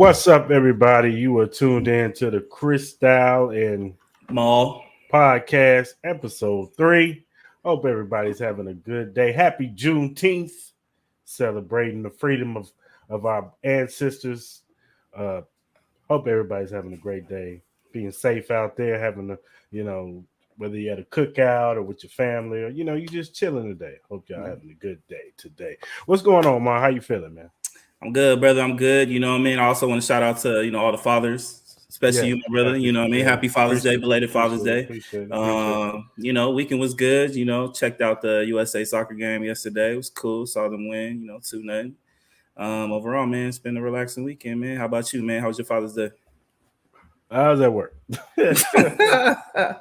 What's up, everybody? You are tuned in to the Cris and Maul. podcast, episode 3. Hope everybody's having a good day. Happy Juneteenth, celebrating the freedom of our ancestors. Uh, Hope everybody's having a great day, being safe out there, having whether you at a cookout or with your family or, you just chilling today. Hope y'all having a good day today. What's going on, man? How you feeling, man? I'm good, brother. I'm good. You know what I mean? I also want to shout out to, all the fathers, especially you, my brother. You know what I mean? Happy Father's Day, belated Father's Day. Appreciate it. Weekend was good. Checked out the USA soccer game yesterday. It was cool. Saw them win, 2-0. Overall, man, it's been a relaxing weekend, man. How about you, man? How was your Father's Day? I was at work. I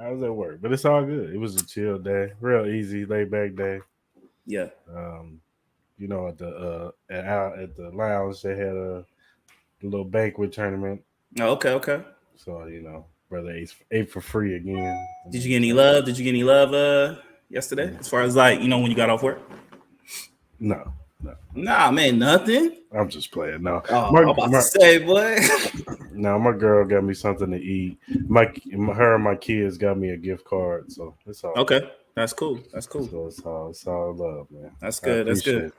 was at work, but it's all good. It was a chill day, real easy, laid back day. Yeah. At the lounge they had a little banquet tournament. Oh, okay. So brother ate for free again. Did you get any love? Yesterday? As far as when you got off work? No. Nah, man, nothing. I'm just playing. No. I'm about to say, boy. No, my girl got me something to eat. Her and my kids got me a gift card, so it's all okay. Good. That's cool. So it's all love, man. That's good. It.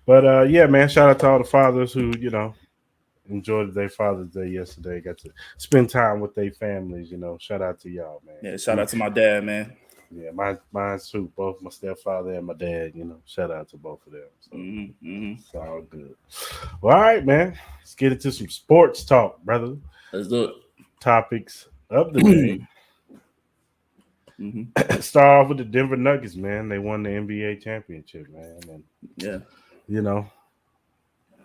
But yeah, man, shout out to all the fathers who, enjoyed their Father's Day yesterday. Got to spend time with their families, Shout out to y'all, man. Yeah, shout out to my dad, man. Yeah, mine too. Both my stepfather and my dad, shout out to both of them. So It's all good. Well, all right, man. Let's get into some sports talk, brother. Let's do it. Topics of the day. Start off with the Denver Nuggets, man. They won the NBA championship, man. And yeah.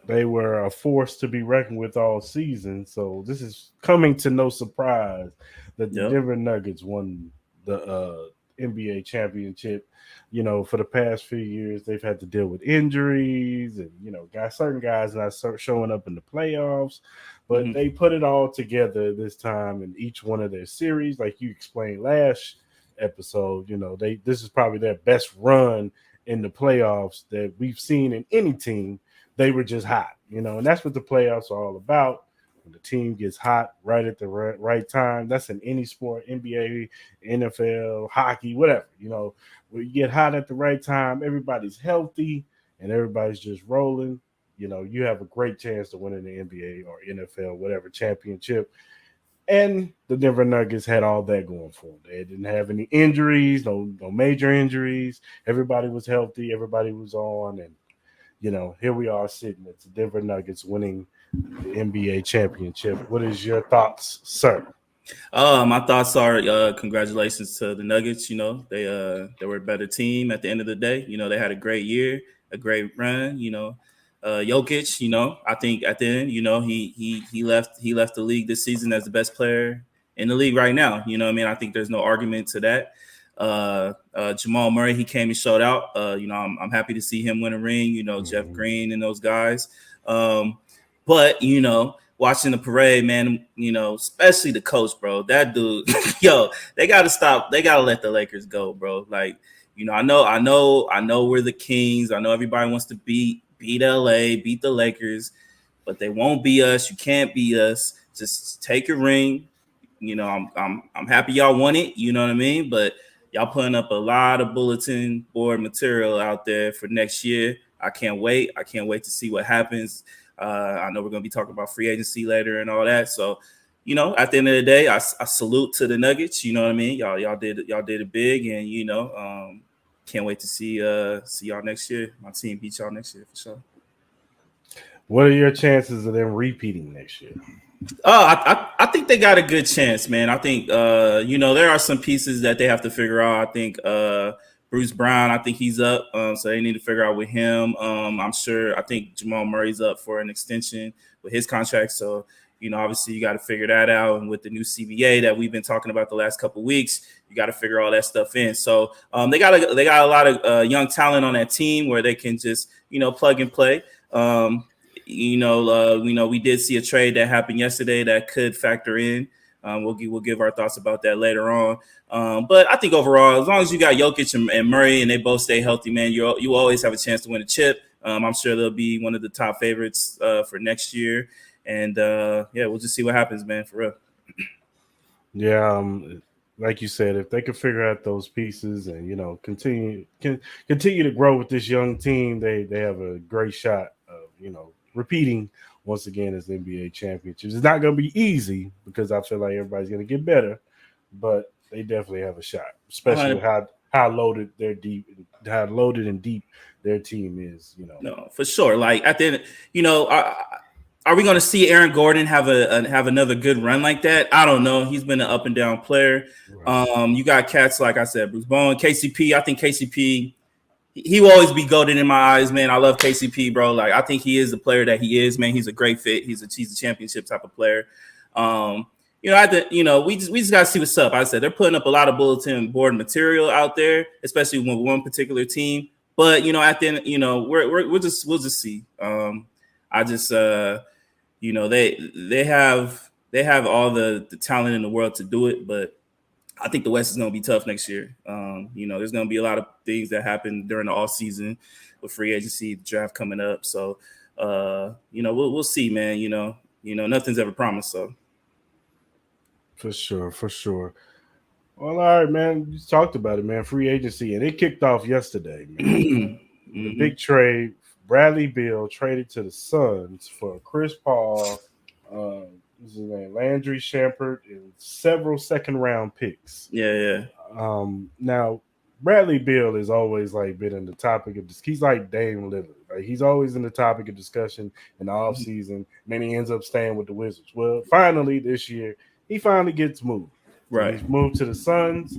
They were a force to be reckoned with all season. So this is coming to no surprise that the Denver Nuggets won the NBA championship. For the past few years, they've had to deal with injuries and, certain guys not showing up in the playoffs. But they put it all together this time in each one of their series. Like you explained last episode, this is probably their best run in the playoffs that we've seen in any team. They were just hot, and that's what the playoffs are all about. When the team gets hot right at the right time, that's in any sport, NBA, NFL, hockey, whatever. When you get hot at the right time, everybody's healthy and everybody's just rolling. You have a great chance to win in the NBA or NFL, whatever championship. And the Denver Nuggets had all that going for them. They didn't have any injuries, no major injuries. Everybody was healthy. Everybody was on. And, here we are sitting at the Denver Nuggets winning the NBA championship. What is your thoughts, sir? My thoughts are congratulations to the Nuggets. They were a better team at the end of the day. They had a great year, a great run. Jokic, I think at the end, he left the league this season as the best player in the league right now. I think there's no argument to that. Jamal Murray, he came and showed out. I'm happy to see him win a ring. Jeff Green and those guys. But watching the parade, man, especially the coach, bro. That dude, they got to stop. They got to let the Lakers go, bro. Like, I know we're the Kings. I know everybody wants to beat LA, beat the Lakers, but they won't beat us. You can't beat us. Just take your ring. I'm happy y'all won it. You know what I mean? But y'all putting up a lot of bulletin board material out there for next year. I can't wait. I can't wait to see what happens. I know we're going to be talking about free agency later and all that. So, at the end of the day, I salute to the Nuggets. You know what I mean? Y'all did it big, and can't wait to see y'all next year. My team beat y'all next year for sure. What are your chances of them repeating next year? I think they got a good chance, man. I think there are some pieces that they have to figure out. I think Bruce Brown, I think he's up, so they need to figure out with him. I think Jamal Murray's up for an extension with his contract. So, obviously you got to figure that out. And with the new CBA that we've been talking about the last couple of weeks, you got to figure all that stuff in. So they got a lot of young talent on that team where they can just, plug and play. We did see a trade that happened yesterday that could factor in. We'll give our thoughts about that later on. But I think overall, as long as you got Jokic and Murray and they both stay healthy, man, you always have a chance to win a chip. I'm sure they'll be one of the top favorites for next year. And we'll just see what happens, man, for real. Yeah, like you said, if they can figure out those pieces and continue to grow with this young team, they have a great shot of repeating once again as NBA championships. It's not going to be easy because I feel like everybody's going to get better, but they definitely have a shot, especially with how loaded and deep their team is. No, for sure. Like at the end, are we going to see Aaron Gordon have another good run like that? I don't know. He's been an up and down player. Right. You got cats like I said, Bruce Bowen, KCP. I think KCP, he will always be goated in my eyes, man. I love KCP, bro. Like I think he is the player that he is, man. He's a great fit. He's a championship type of player. We just got to see what's up. I said they're putting up a lot of bulletin board material out there, especially with one particular team. But at the end, we'll just see. I just they have all the talent in the world to do it, but I think the West is going to be tough next year. There's going to be a lot of things that happen during the off season with free agency, draft coming up. So we'll see, man. Nothing's ever promised. So for sure. Well, all right, man. You talked about it, man. Free agency, and it kicked off yesterday, man. The big trade. Bradley Beal traded to the Suns for Chris Paul, what's his name, Landry Shampert, and several second-round picks. Yeah. Now, Bradley Beal has always been in the topic of this. He's like Dame Lillard. Like he's always in the topic of discussion in the offseason, and then he ends up staying with the Wizards. Well, finally this year, he finally gets moved. Right. He's moved to the Suns.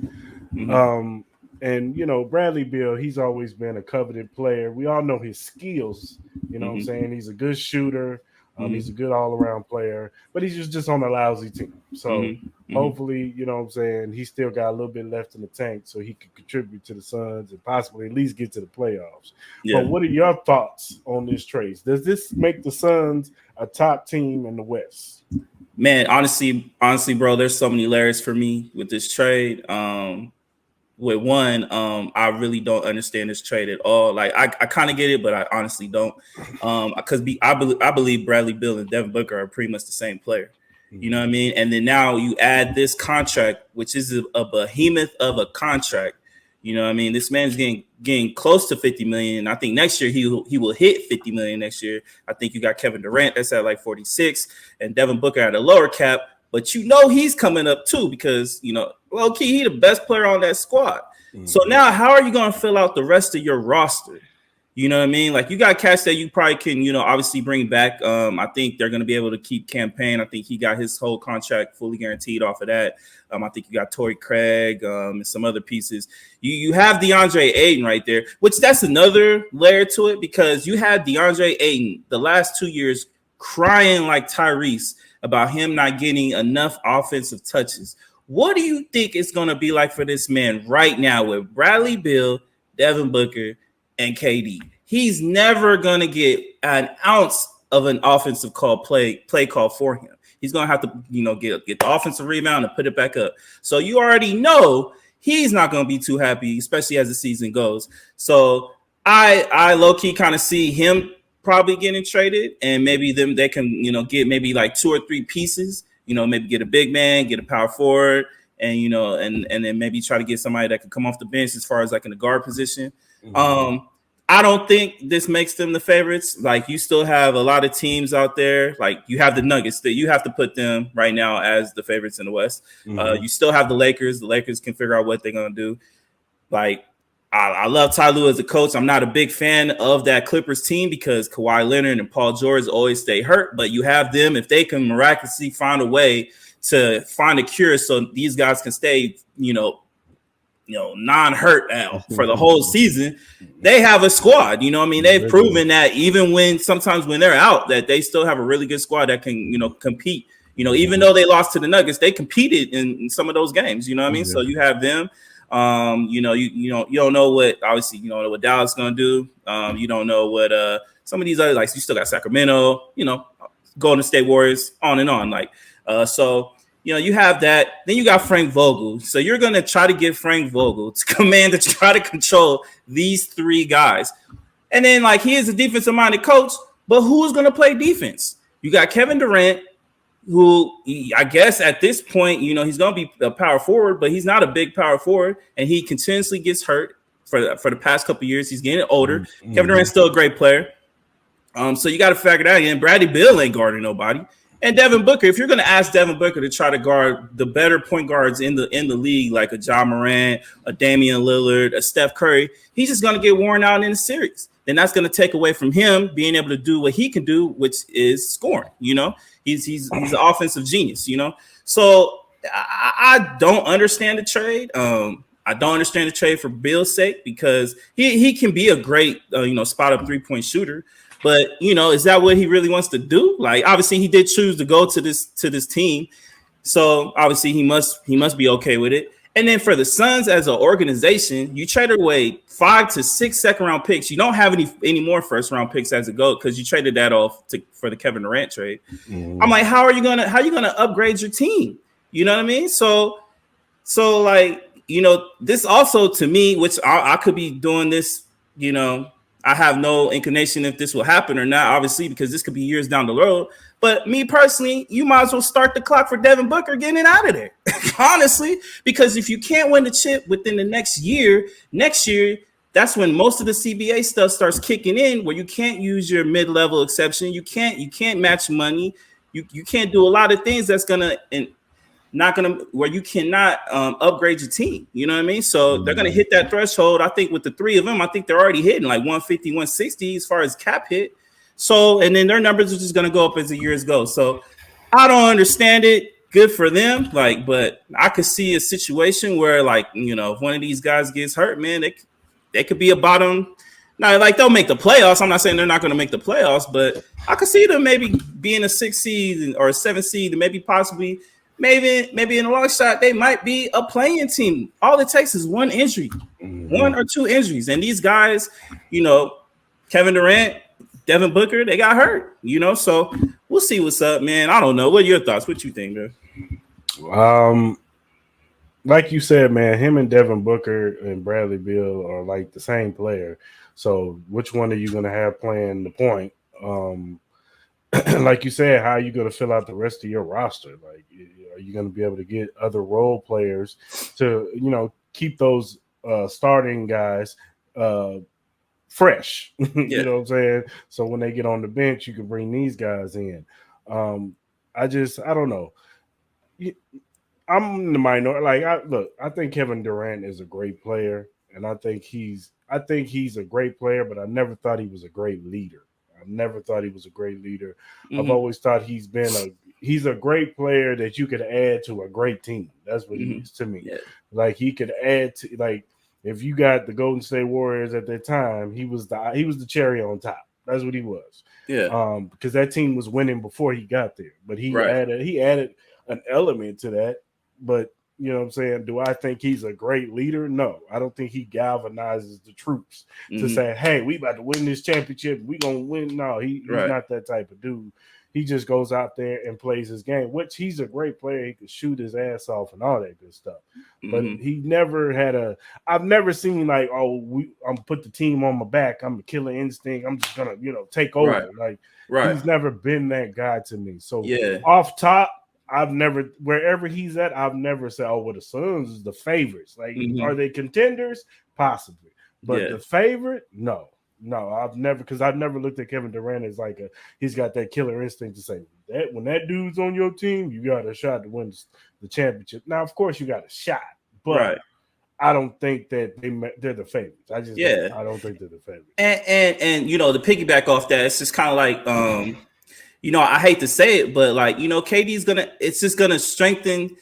And, Bradley Beal, he's always been a coveted player. We all know his skills. You know what I'm saying? He's a good shooter. He's a good all-around player. But he's just on a lousy team. So, hopefully, you know what I'm saying, he still got a little bit left in the tank so he can contribute to the Suns and possibly at least get to the playoffs. Yeah. But what are your thoughts on this trade? Does this make the Suns a top team in the West? Man, honestly, bro, there's so many layers for me with this trade. With one, I really don't understand this trade at all. Like I kind of get it, but I honestly don't. Because I believe Bradley Beal and Devin Booker are pretty much the same player. You know what I mean? And then now you add this contract, which is a behemoth of a contract. You know what I mean? This man's getting close to $50 million. I think next year he will hit $50 million next year. I think you got Kevin Durant that's at like 46, and Devin Booker at a lower cap. But he's coming up too because, low key, he's the best player on that squad. So now how are you going to fill out the rest of your roster? You know what I mean? Like you got cats that you probably can, obviously bring back. I think they're going to be able to keep Campaign. I think he got his whole contract fully guaranteed off of that. I think you got Torrey Craig and some other pieces. You have DeAndre Ayton right there, which that's another layer to it because you had DeAndre Ayton the last 2 years crying like Tyrese about him not getting enough offensive touches. What do you think it's going to be like for this man right now with Bradley Beal, Devin Booker, and KD? He's never going to get an ounce of an offensive play call for him. He's going to have to, get the offensive rebound and put it back up. So you already know he's not going to be too happy, especially as the season goes. So I low-key kind of see him probably getting traded, and maybe they can, get maybe like 2 or 3 pieces, maybe get a big man, get a power forward, and, and then maybe try to get somebody that can come off the bench as far as like in the guard position. I don't think this makes them the favorites. Like you still have a lot of teams out there. Like you have the Nuggets that you have to put them right now as the favorites in the West. You still have the Lakers. The Lakers can figure out what they're going to do. Like, I love Ty Lue as a coach. I'm not a big fan of that Clippers team because Kawhi Leonard and Paul George always stay hurt. But you have them if they can miraculously find a way to find a cure so these guys can stay, non-hurt for the whole season. They have a squad. They've proven that even sometimes when they're out, that they still have a really good squad that can, compete. Even though they lost to the Nuggets, they competed in some of those games. You know what I mean? So you have them. You don't know what obviously you don't know what Dallas is gonna do. You don't know what some of these other like you still got Sacramento, Golden State Warriors, on and on. So you have that. Then you got Frank Vogel. So you're gonna try to get Frank Vogel to command to try to control these 3 guys. And then like he is a defensive minded coach, but who's going to play defense? You got Kevin Durant, who I guess at this point, you know, he's going to be a power forward, but he's not a big power forward, and he continuously gets hurt for the past couple of years. He's getting older. Mm-hmm. Kevin Durant's still a great player. So you got to factor that in. Bradley Beal ain't guarding nobody. And Devin Booker, if you're going to ask Devin Booker to try to guard the better point guards in the league, like a Ja Morant, a Damian Lillard, a Steph Curry, he's just going to get worn out in the series. Then that's going to take away from him being able to do what he can do, which is scoring. You know, he's an offensive genius. You know, so I don't understand the trade. I don't understand the trade for Beal's sake because he can be a great spot up 3-point shooter. But, you know, is that what he really wants to do? Like, obviously, he did choose to go to this team. So, obviously, he must be okay with it. And then for the Suns as an organization, you traded away 5 to 6 second-round picks. You don't have any more first-round picks as a GOAT because you traded that off for the Kevin Durant trade. Mm-hmm. I'm like, how are you gonna upgrade your team? You know what I mean? So like, you know, this also to me, which I could be doing this, you know, I have no inclination if this will happen or not, obviously, because this could be years down the road. But me personally, you might as well start the clock for Devin Booker getting out of there, honestly, because if you can't win the chip within the next year, that's when most of the CBA stuff starts kicking in, where you can't use your mid-level exception. You can't match money. You can't do a lot of things that's where you cannot upgrade your team. You know what I mean? So they're going to hit that threshold. I think with the three of them, I think they're already hitting like 150, 160 as far as cap hit. So, and then their numbers are just going to go up as the years go. So I don't understand it. Good for them. Like, but I could see a situation where, like, you know, if one of these guys gets hurt, man, they could be a bottom. Now, like, they'll make the playoffs. I'm not saying they're not going to make the playoffs, but I could see them maybe being a 6 seed or a 7 seed and maybe possibly – Maybe in a long shot, they might be a playing team. All it takes is one injury, 1 or 2 injuries. And these guys, you know, Kevin Durant, Devin Booker, they got hurt, you know. So we'll see what's up, man. I don't know. What are your thoughts? What you think, man? Like you said, man, him and Devin Booker and Bradley Beal are like the same player. So which one are you going to have playing the point? Like you said, how are you going to fill out the rest of your roster? Like, are you going to be able to get other role players to, you know, keep those starting guys fresh? You know what I'm saying? So when they get on the bench, you can bring these guys in. I don't know. I'm the minority. Like, I think Kevin Durant is a great player, and I think he's a great player, but I never thought he was a great leader. Mm-hmm. I've always thought he's a great player that you could add to a great team. That's what he is to me. Yeah. Like, he could add to, like, if you got the Golden State Warriors at that time, he was the cherry on top. That's what he was. Yeah. Because that team was winning before he got there, but he added an element to that. But you know what I'm saying? Do I think he's a great leader? No, I don't think he galvanizes the troops to say, hey, we about to win this championship. We going to win. No, he's not that type of dude. He just goes out there and plays his game, which he's a great player. He could shoot his ass off and all that good stuff. But he never had I've never seen like, I'm put the team on my back. I'm a killer instinct. I'm just going to, take over. He's never been that guy to me. So off top, wherever he's at, I've never said, well, the Suns is the favorites. Like, are they contenders? Possibly. But the favorite? No, I've never looked at Kevin Durant as like he's got that killer instinct to say that when that dude's on your team, you got a shot to win the championship. Now, of course, you got a shot, but I don't think that they're the favorites. I don't think they're the favorites. And to piggyback off that, it's just kind of like I hate to say it, but like, KD's it's just gonna strengthen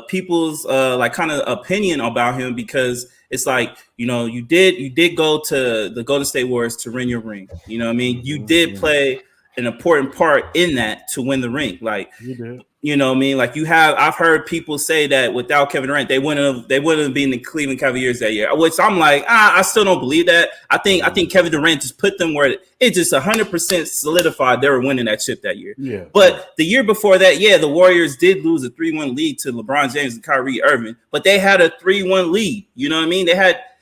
people's like kind of opinion about him, because it's like, you did go to the Golden State Warriors to win your ring. You know what I mean? You did play an important part in that to win the ring. Like, you did. You know what I mean? Like, I've heard people say that without Kevin Durant, they wouldn't have been the Cleveland Cavaliers that year, which I'm like, I still don't believe that. I think Kevin Durant just put them where it just 100% solidified they were winning that chip that year. Yeah. But the year before that, the Warriors did lose a 3-1 lead to LeBron James and Kyrie Irving, but they had a 3-1 lead. You know what I mean?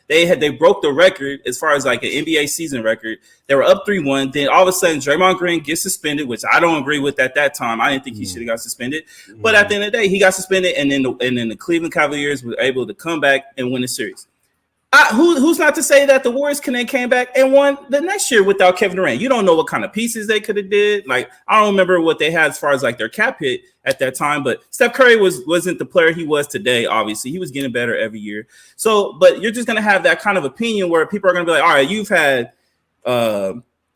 They broke the record as far as like an NBA season record. They were up 3-1. Then all of a sudden, Draymond Green gets suspended, which I don't agree with at that time. I didn't think he should have got suspended. But at the end of the day, he got suspended, and then the Cleveland Cavaliers were able to come back and win the series. Who's not to say that the Warriors came back and won the next year without Kevin Durant? You don't know what kind of pieces they could have did. Like, I don't remember what they had as far as like their cap hit at that time, but Steph Curry wasn't the player he was today. Obviously, he was getting better every year. So, but you're just gonna have that kind of opinion where people are gonna be like, all right, you've had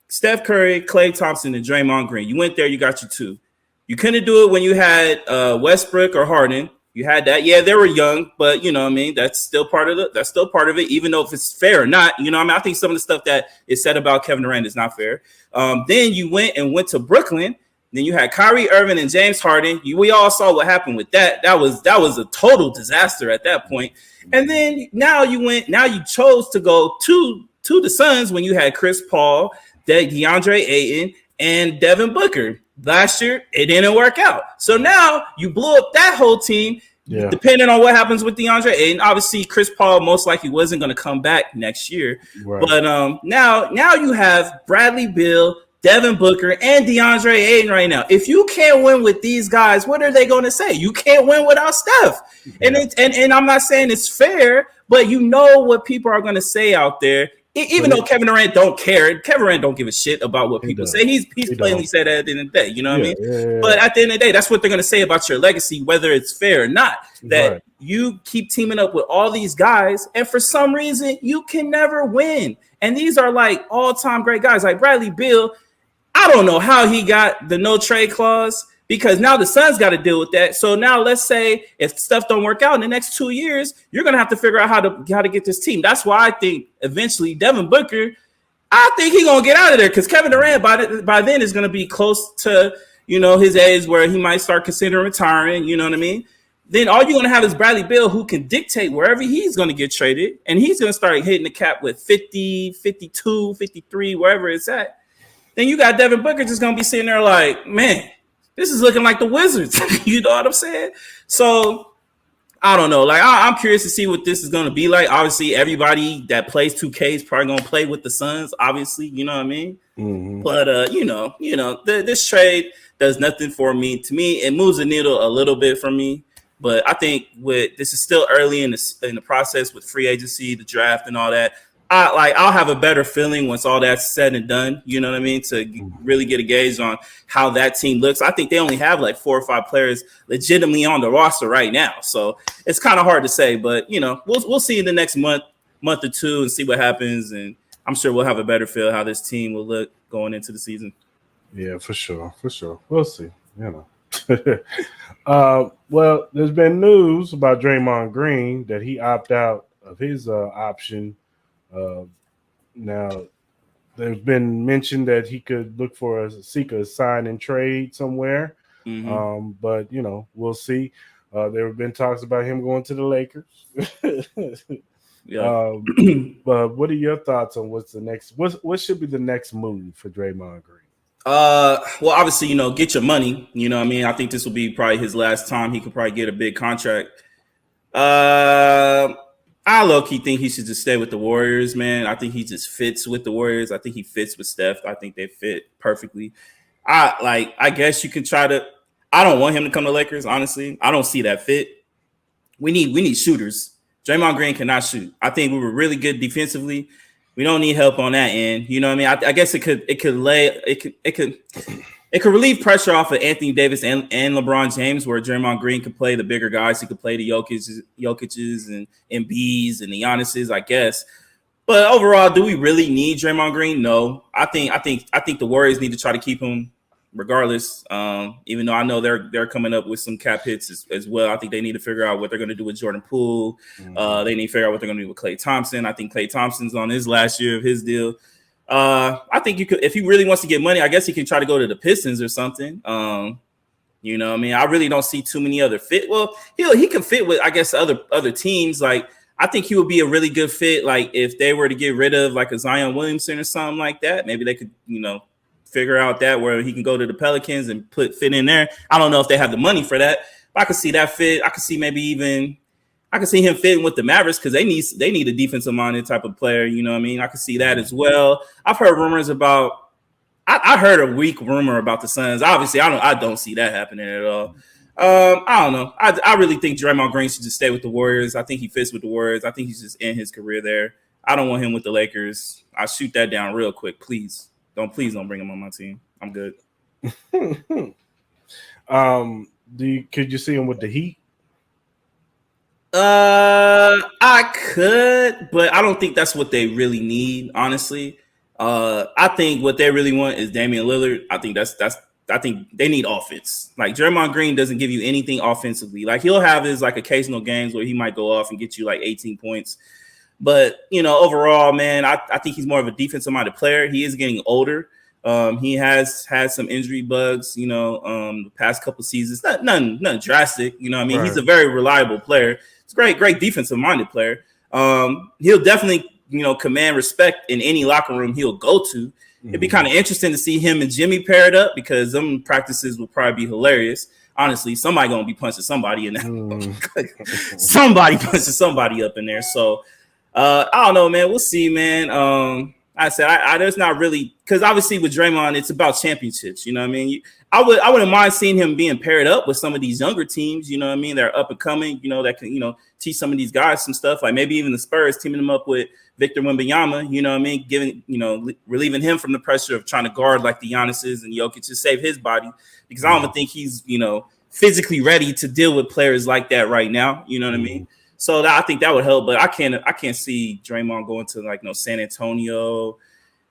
Steph Curry, Klay Thompson, and Draymond Green. You went there, you got your 2. You couldn't do it when you had Westbrook or Harden. You had that. Yeah, they were young, but you know what I mean? That's still part of it, even though if it's fair or not, you know what I mean? I think some of the stuff that is said about Kevin Durant is not fair. Then you went to Brooklyn. Then you had Kyrie Irving and James Harden. We all saw what happened with that. That was a total disaster at that point. And then now you chose to go to the Suns when you had Chris Paul, DeAndre Ayton, and Devin Booker. Last year, it didn't work out. So now you blew up that whole team. Yeah. Depending on what happens with DeAndre Ayton, obviously Chris Paul most likely wasn't going to come back next year. Right. But now you have Bradley Beal, Devin Booker, and DeAndre Ayton right now. If you can't win with these guys, what are they going to say? You can't win without Steph. Yeah. And I'm not saying it's fair, but you know what people are going to say out there. Even though Kevin Durant don't care, Kevin Durant don't give a shit about what people say. He's plainly said that at the end of the day, you know what I mean? Yeah. But at the end of the day, that's what they're going to say about your legacy, whether it's fair or not. That you keep teaming up with all these guys, and for some reason, you can never win. And these are like all-time great guys, like Bradley Beal. I don't know how he got the no trade clause, because now the Suns got to deal with that. So now let's say if stuff don't work out in the next 2 years, you're going to have to figure out how to get this team. That's why I think eventually Devin Booker, I think he's going to get out of there, because Kevin Durant by then is going to be close to, you know, his age where he might start considering retiring, you know what I mean? Then all you're going to have is Bradley Beal, who can dictate wherever he's going to get traded, and he's going to start hitting the cap with 50, 52, 53, wherever it's at. Then you got Devin Booker just going to be sitting there like, man, this is looking like the Wizards. You know what I'm saying? So I don't know. Like, I'm curious to see what this is going to be like. Obviously, everybody that plays 2K is probably going to play with the Suns, obviously. You know what I mean? Mm-hmm. But, you know, this trade does nothing for me. To me, it moves the needle a little bit for me. But I think this is still early in the process with free agency, the draft, and all that. I'll have a better feeling once all that's said and done, you know what I mean, to really get a gauge on how that team looks. I think they only have like 4 or 5 players legitimately on the roster right now. So it's kind of hard to say, but you know, we'll see in the next month or two and see what happens. And I'm sure we'll have a better feel how this team will look going into the season. Yeah, for sure. We'll see, you know. Well, there's been news about Draymond Green that he opted out of his option. Now, there's been mention that he could look for seek a sign and trade somewhere. Mm-hmm. But you know, we'll see. There have been talks about him going to the Lakers. Yeah. But what are your thoughts on what's the next? What should be the next move for Draymond Green? Well, obviously, you know, get your money. You know what I mean? I think this will be probably his last time he could probably get a big contract. I low-key think he should just stay with the Warriors, man. I think he just fits with the Warriors. I think he fits with Steph. I think they fit perfectly. I guess you can try to – I don't want him to come to Lakers, honestly. I don't see that fit. We need shooters. Draymond Green cannot shoot. I think we were really good defensively. We don't need help on that end. You know what I mean? I guess it could relieve pressure off of Anthony Davis and LeBron James, where Draymond Green could play the bigger guys. He could play the Jokic's and Embiid's and the Giannis's, I guess. But overall, do we really need Draymond Green? No. I think the Warriors need to try to keep him regardless. Even though I know they're coming up with some cap hits as well. I think they need to figure out what they're going to do with Jordan Poole. Mm-hmm. They need to figure out what they're going to do with Klay Thompson. I think Klay Thompson's on his last year of his deal. I think you could, if he really wants to get money, I guess he can try to go to the Pistons or something. You know what I mean? I really don't see too many other fit. Well, he can fit with, I guess, other teams. Like, I think he would be a really good fit. Like, if they were to get rid of like a Zion Williamson or something like that, maybe they could, you know, figure out that where he can go to the Pelicans and fit in there. I don't know if they have the money for that, but I could see that fit. I could see maybe even I can see him fitting with the Mavericks because they need a defensive minded type of player. You know what I mean? I can see that as well. I've heard rumors about. I heard a weak rumor about the Suns. Obviously, I don't see that happening at all. I don't know. I really think Draymond Green should just stay with the Warriors. I think he fits with the Warriors. I think he's just in his career there. I don't want him with the Lakers. I'll shoot that down real quick. Please don't bring him on my team. I'm good. Could you see him with the Heat? I could, but I don't think that's what they really need, honestly. I think what they really want is Damian Lillard. I think they need offense. Like Draymond Green doesn't give you anything offensively. Like he'll have his like occasional games where he might go off and get you like 18 points. But overall, man, I think he's more of a defensive minded player. He is getting older. He has had some injury bugs, the past couple seasons. Nothing drastic. Right. He's a very reliable player. He's a great defensive minded player. He'll definitely, command respect in any locker room he'll go to. It'd be kind of interesting to see him and Jimmy paired up because them practices would probably be hilarious. Honestly, somebody gonna be punching somebody in there. Somebody punching somebody up in there. So I don't know, man. We'll see, man. I said there's not really because obviously with Draymond, it's about championships. You know what I mean? I wouldn't mind seeing him being paired up with some of these younger teams. You know what I mean? They're up and coming. That can teach some of these guys some stuff. Like maybe even the Spurs teaming them up with Victor Wembanyama. You know what I mean? Giving relieving him from the pressure of trying to guard like the Giannis's and Jokic to save his body because I don't even think he's physically ready to deal with players like that right now. You know what I mean? So I think that would help, but I can't see Draymond going to San Antonio,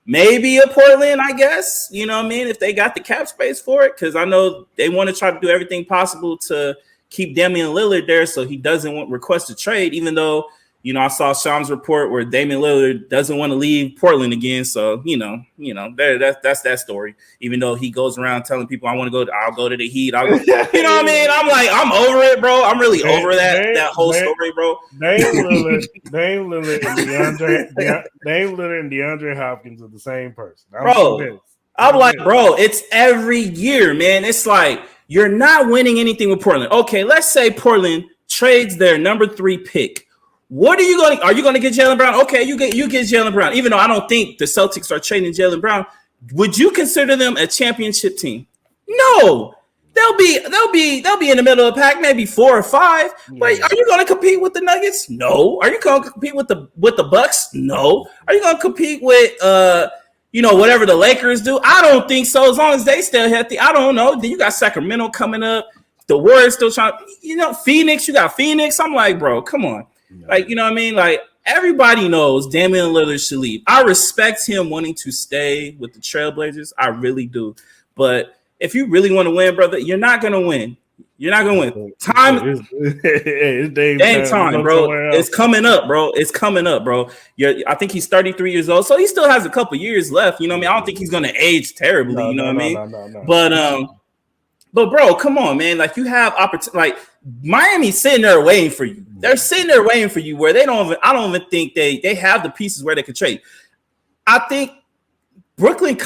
maybe a Portland, I guess. You know what I mean? If they got the cap space for it, because I know they want to try to do everything possible to keep Damian Lillard there, so he doesn't request a trade. Even though I saw Sham's report where Damian Lillard doesn't want to leave Portland again. So that's that story. Even though he goes around telling people I'll go to the Heat. You know what I mean? I'm like, I'm over it, bro. I'm really over that whole story, bro. Dame Lillard and DeAndre Hopkins are the same person, I'm like, bro, it's every year, man. It's like you're not winning anything with Portland. Okay, let's say Portland trades their number 3 pick. What are you going to get Jaylen Brown? Okay, you get Jaylen Brown. Even though I don't think the Celtics are trading Jaylen Brown, would you consider them a championship team? No. They'll be in the middle of the pack, maybe 4 or 5. But are you going to compete with the Nuggets? No. Are you going to compete with the Bucks? No. Are you going to compete with whatever the Lakers do? I don't think so. As long as they stay healthy, I don't know. Then you got Sacramento coming up. The Warriors still trying. Phoenix. You got Phoenix. I'm like, bro, come on. Like, you know what I mean? Like, everybody knows Damian Lillard should leave. I respect him wanting to stay with the Trailblazers. I really do. But if you really want to win, brother, you're not going to win. You're not going to win. Time. Ain't time, bro. It's coming up, bro. It's coming up, bro. I think he's 33 years old, so he still has a couple years left. You know what I mean? I don't think he's going to age terribly. What I mean? No. But bro, come on, man. Like you have opportunity. Like Miami's sitting there waiting for you. They're sitting there waiting for you. Where I don't even think they have the pieces where they could trade. I think Brooklyn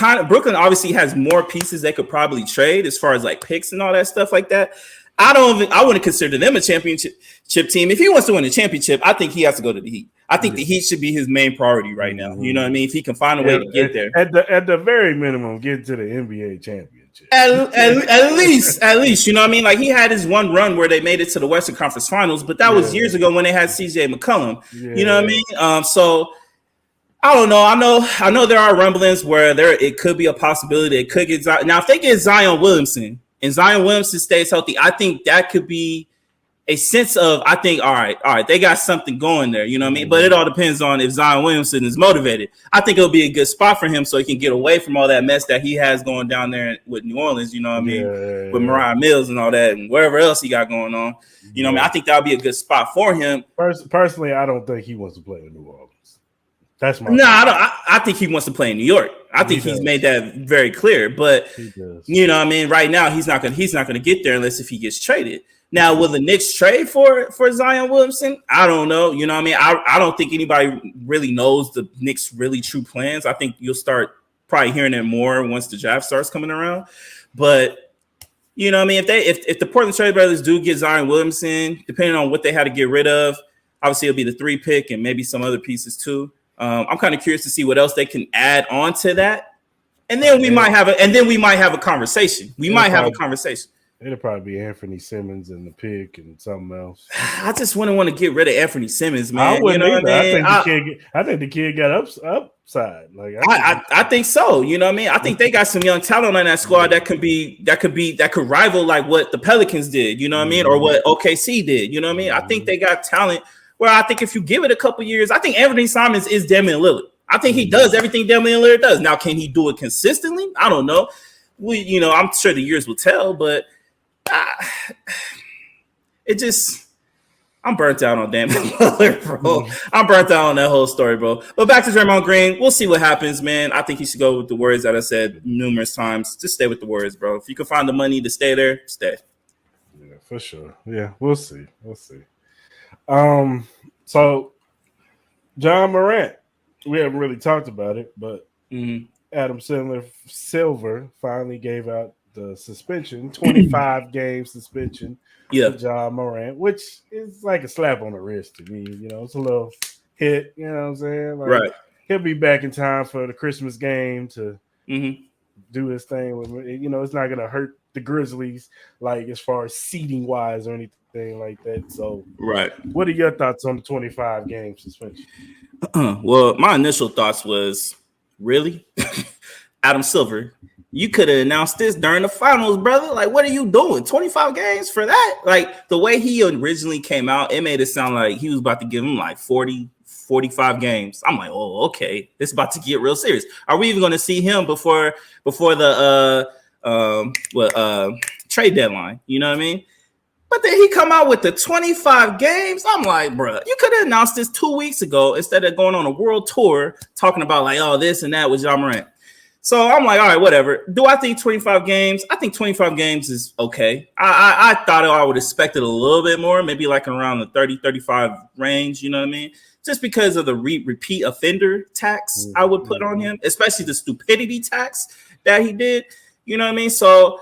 obviously has more pieces they could probably trade as far as like picks and all that stuff like that. I wouldn't consider them a championship team. If he wants to win a championship, I think he has to go to the Heat. I think the Heat should be his main priority right now. You know what I mean? If he can find a way to get there. At the very minimum, get to the NBA championship. At least, you know what I mean? Like he had his one run where they made it to the Western Conference Finals, but that was years ago when they had CJ McCollum. You know what I mean? So I don't know. I know there are rumblings where it could be a possibility it could get Zion. Now, if they get Zion Williamson and Zion Williamson stays healthy, I think that could be a sense of, I think, all right, they got something going there, you know what I mean? But it all depends on if Zion Williamson is motivated. I think it'll be a good spot for him so he can get away from all that mess that he has going down there with New Orleans, you know what I mean? With Mariah Mills and all that and wherever else he got going on. You know what I mean? I think that'll be a good spot for him. Personally, I don't think he wants to play in New Orleans. That's my I think he wants to play in New York. I think he's made that very clear. But you know what I mean? Right now, he's not gonna get there unless if he gets traded. Now, will the Knicks trade for Zion Williamson? I don't know. You know what I mean? I don't think anybody really knows the Knicks' really true plans. I think you'll start probably hearing it more once the draft starts coming around. But You know what I mean? If the Portland Trail Blazers do get Zion Williamson, depending on what they had to get rid of, obviously it'll be the 3 pick and maybe some other pieces too. I'm kind of curious to see what else they can add on to that. And then we might have a conversation. It'll probably be Anthony Simmons and the pick and something else. I just wouldn't want to get rid of Anthony Simmons, man. I wouldn't either. I think the kid got upside. Like I think so. You know what I mean? I think they got some young talent on that squad that could rival like what the Pelicans did. You know what I mean? Or what OKC did. You know what I mean? I think they got talent. Where I think if you give it a couple years, I think Anthony Simons is Damian Lillard. I think he does everything Damian Lillard does. Now, can he do it consistently? I don't know. I'm sure the years will tell, but I'm burnt out on Damian Lillard, bro. I'm burnt out on that whole story, bro. But back to Draymond Green, we'll see what happens, man. I think he should go with the words that I said numerous times. Just stay with the words, bro. If you can find the money to stay there, stay. Yeah, for sure. Yeah, we'll see. So John Morant, we haven't really talked about it, but Adam Silver finally gave out the suspension, 25 game suspension for John Morant, which is like a slap on the wrist to me. You know, it's a little hit, you know what I'm saying? Like, right. He'll be back in time for the Christmas game to do his thing with, you know, it's not going to hurt the Grizzlies, like as far as seeding wise or anything like that. So, right. What are your thoughts on the 25 game suspension? Well, my initial thoughts was, really? Adam Silver, you could have announced this during the finals, brother. Like, what are you doing? 25 games for that? Like, the way he originally came out, it made it sound like he was about to give him like 40, 45 games. I'm like, oh, okay. It's about to get real serious. Are we even going to see him before the trade deadline? You know what I mean? But then he come out with the 25 games. I'm like, bro, you could have announced this 2 weeks ago instead of going on a world tour talking about like, oh, this and that with John Morant. So I'm like, all right, whatever. Do I think 25 games? I think 25 games is okay. I thought I would expect it a little bit more, maybe like around the 30, 35 range, you know what I mean? Just because of the repeat offender tax I would put on him, especially the stupidity tax that he did, you know what I mean? So,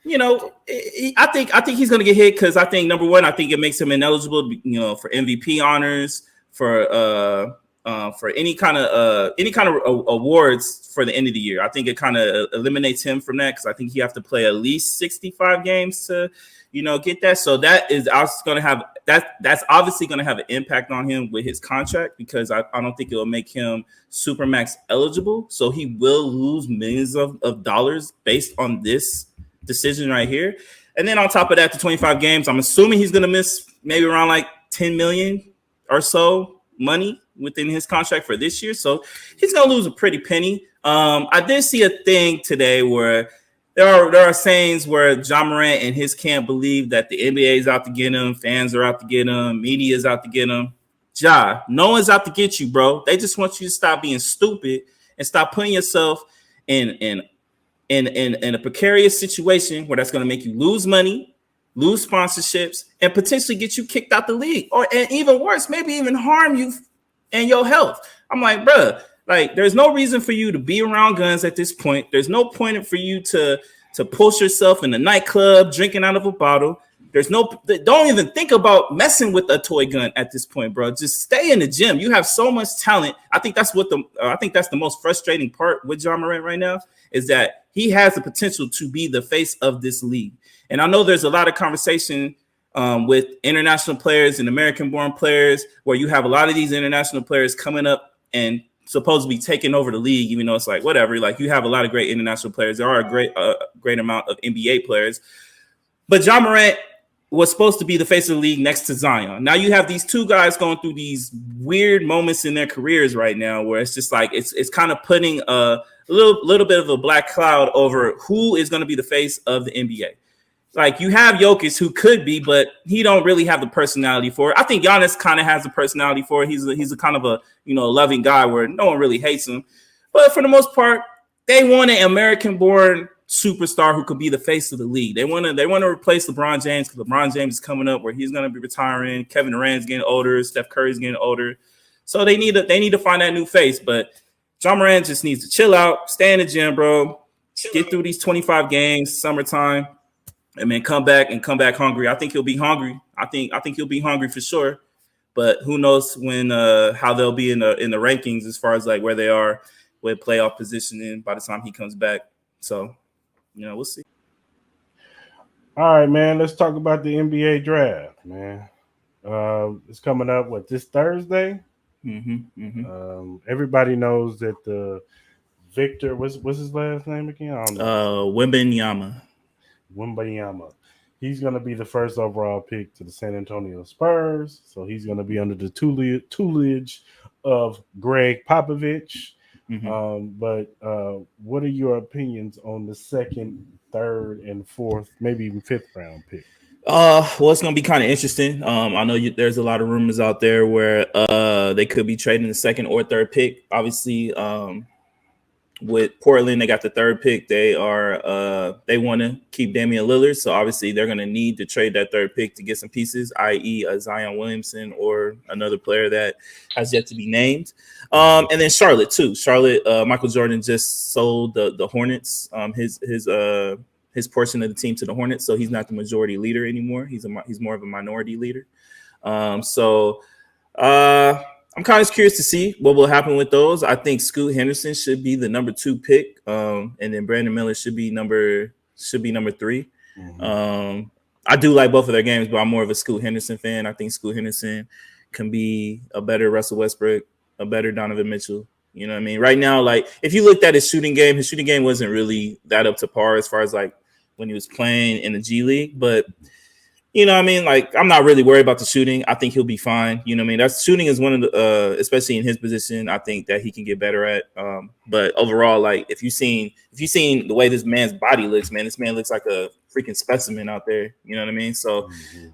you know, I think he's going to get hit because I think, number one, I think it makes him ineligible, you know, for MVP honors, for any kind of awards for the end of the year. I think it kind of eliminates him from that because I think you have to play at least 65 games to, you know, get that. So that is also going to have that's obviously going to have an impact on him with his contract because I don't think it will make him Supermax eligible. So he will lose millions of dollars based on this decision right here. And then on top of that, the 25 games, I'm assuming he's going to miss maybe around like 10 million or so money within his contract for this year. So he's going to lose a pretty penny. I did see a thing today where there are sayings where John Morant and his camp believe that the NBA is out to get him, fans are out to get him, media is out to get him. Ja, no one's out to get you, bro. They just want you to stop being stupid and stop putting yourself in a precarious situation where that's going to make you lose money, lose sponsorships, and potentially get you kicked out the league, and even worse, maybe even harm you and your health. I'm like, bro, like there's no reason for you to be around guns at this point. There's no point for you to post yourself in a nightclub drinking out of a bottle. Don't even think about messing with a toy gun at this point, bro. Just stay in the gym. You have so much talent. I think that's the most frustrating part with John Morant right now is that he has the potential to be the face of this league. And I know there's a lot of conversation with international players and American-born players where you have a lot of these international players coming up and supposed to be taking over the league, even though it's like, whatever. Like you have a lot of great international players. There are a great amount of NBA players. But John Morant was supposed to be the face of the league next to Zion. Now you have these two guys going through these weird moments in their careers right now where it's just like it's kind of putting a little bit of a black cloud over who is going to be the face of the NBA. Like you have Jokic who could be, but he don't really have the personality for it. I think Giannis kind of has the personality for it. He's a kind of a, you know, loving guy where no one really hates him. But for the most part, they want an American-born superstar who could be the face of the league. They want to replace LeBron James because LeBron James is coming up where he's going to be retiring. Kevin Durant's getting older. Steph Curry's getting older. So they need to find that new face. But John Morant just needs to chill out, stay in the gym, bro. get through these 25 games, summertime, and then come back hungry. I think he'll be hungry. I think he'll be hungry for sure. But who knows when how they'll be in the rankings as far as like where they are with playoff positioning by the time he comes back. So, we'll see. All right, man. Let's talk about the NBA draft, man. It's coming up this Thursday. Everybody knows that the Victor, what's his last name again? I don't know. Wembanyama. He's going to be the first overall pick to the San Antonio Spurs. So he's going to be under the tutelage of Greg Popovich. But what are your opinions on the second, third, and fourth, maybe even fifth round pick? Well, it's going to be kind of interesting. I know there's a lot of rumors out there where they could be trading the second or third pick. Obviously, with Portland, they got the third pick. They want to keep Damian Lillard, so obviously they're going to need to trade that third pick to get some pieces, i.e. a Zion Williamson or another player that has yet to be named. And then Charlotte too. Michael Jordan just sold the Hornets his portion of the team to the Hornets, so he's not the majority leader anymore. He's more of a minority leader. I'm kind of curious to see what will happen with those. I think Scoot Henderson should be the number 2 pick, and then Brandon Miller should be number 3. I do like both of their games, but I'm more of a Scoot Henderson fan. I think Scoot Henderson can be a better Russell Westbrook, a better Donovan Mitchell. You know what I mean? Right now, like if you looked at his shooting game wasn't really that up to par as far as like when he was playing in the G League, but you know what I mean? Like, I'm not really worried about the shooting. I think he'll be fine. You know what I mean? That's shooting is one of the, especially in his position, I think that he can get better at. But overall, like, if you've seen the way this man's body looks, man, this man looks like a freaking specimen out there. You know what I mean? So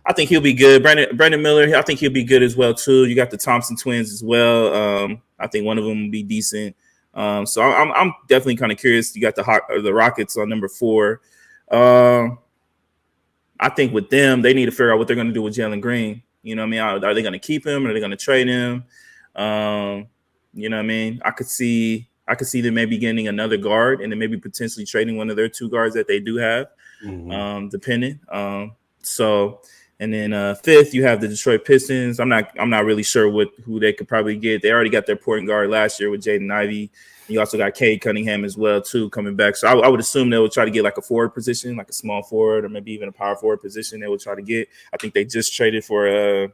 I think he'll be good. Brandon Miller, I think he'll be good as well, too. You got the Thompson twins as well. I think one of them will be decent. So I'm definitely kind of curious. You got the Rockets on number 4. I think with them, they need to figure out what they're going to do with Jalen Green. You know what I mean? Are they going to keep him? Or are they going to trade him? You know what I mean? I could see them maybe getting another guard and then maybe potentially trading one of their 2 guards that they do have, depending. And then fifth, you have the Detroit Pistons. I'm not really sure who they could probably get. They already got their point guard last year with Jaden Ivey. You also got Cade Cunningham as well, too, coming back. So I would assume they would try to get like a forward position, like a small forward or maybe even a power forward position they would try to get. I think they just traded for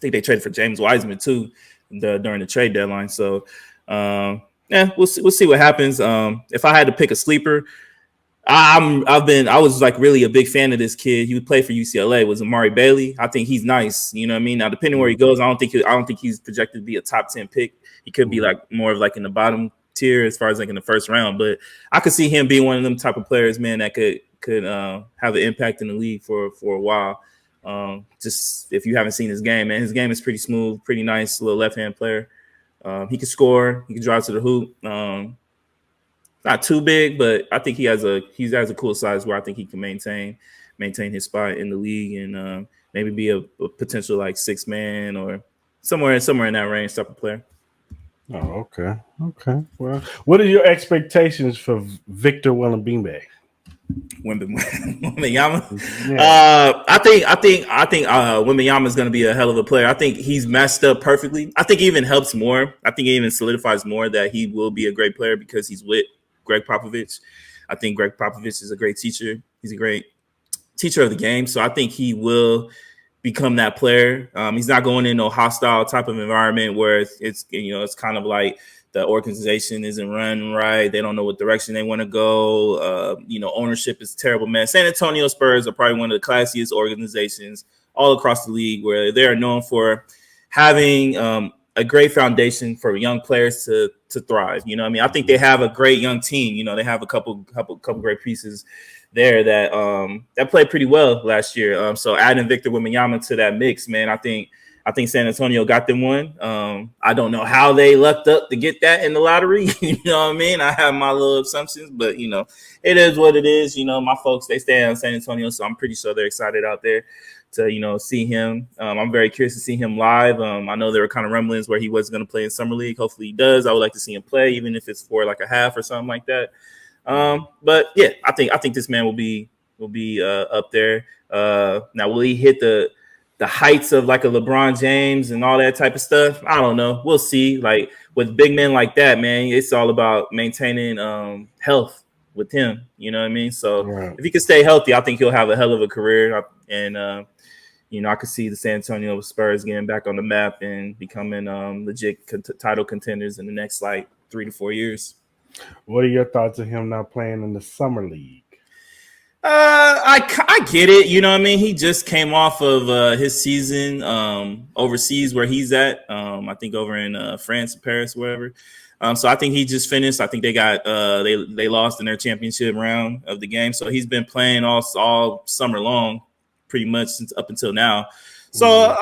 James Wiseman, too, during the trade deadline. So, we'll see what happens. If I had to pick a sleeper, I was like really a big fan of this kid. He would play for UCLA. Was Amari Bailey? I think he's nice. You know what I mean? Now, depending where he goes, I don't think he's projected to be a top 10 pick. He could be like more of like in the bottom tier as far as like in the first round. But I could see him being one of them type of players, man, that could have an impact in the league for a while. Just if you haven't seen his game, man, his game is pretty smooth, pretty nice, little left-hand player. He can score. He can drive to the hoop. Not too big, but I think he has a cool size where I think he can maintain his spot in the league and maybe be a potential like 6-man or somewhere in that range type of player. Oh, okay. Well, what are your expectations for Victor Wembanyama? Yeah. I think Wembanyama is going to be a hell of a player. I think he's matched up perfectly. I think it even helps more. I think it even solidifies more that he will be a great player because he's with Greg Popovich. I think Greg Popovich is a great teacher. He's a great teacher of the game. So I think he will become that player. He's not going in no hostile type of environment where it's kind of like the organization isn't run right. They don't know what direction they want to go. Ownership is terrible, man. San Antonio Spurs are probably one of the classiest organizations all across the league where they are known for having a great foundation for young players to thrive. You know what I mean? I think they have a great young team. You know, they have a couple great pieces there that played pretty well last year. So adding Victor Wembanyama to that mix, man, I think San Antonio got them one. I don't know how they lucked up to get that in the lottery. You know what I mean? I have my little assumptions, but it is what it is. My folks, they stay in San Antonio, so I'm pretty sure they're excited out there to see him. I'm very curious to see him live. I know there were kind of rumblings where he was going to play in summer league. Hopefully he does. I would like to see him play, even if it's for like a half or something like that. But yeah, I think this man will be up there. Now will he hit the heights of like a LeBron James and all that type of stuff? I don't know. We'll see. Like with big men like that, man, it's all about maintaining health with him. You know what I mean? So if he can stay healthy, I think he'll have a hell of a career. And I could see the San Antonio Spurs getting back on the map and becoming legit title contenders in the next like 3 to 4 years. What are your thoughts of him not playing in the summer league? I get it. You know what I mean? He just came off of his season overseas where he's at. I think over in France, Paris, wherever. So I think he just finished. I think they got they lost in their championship round of the game. So he's been playing all summer long, pretty much since up until now. So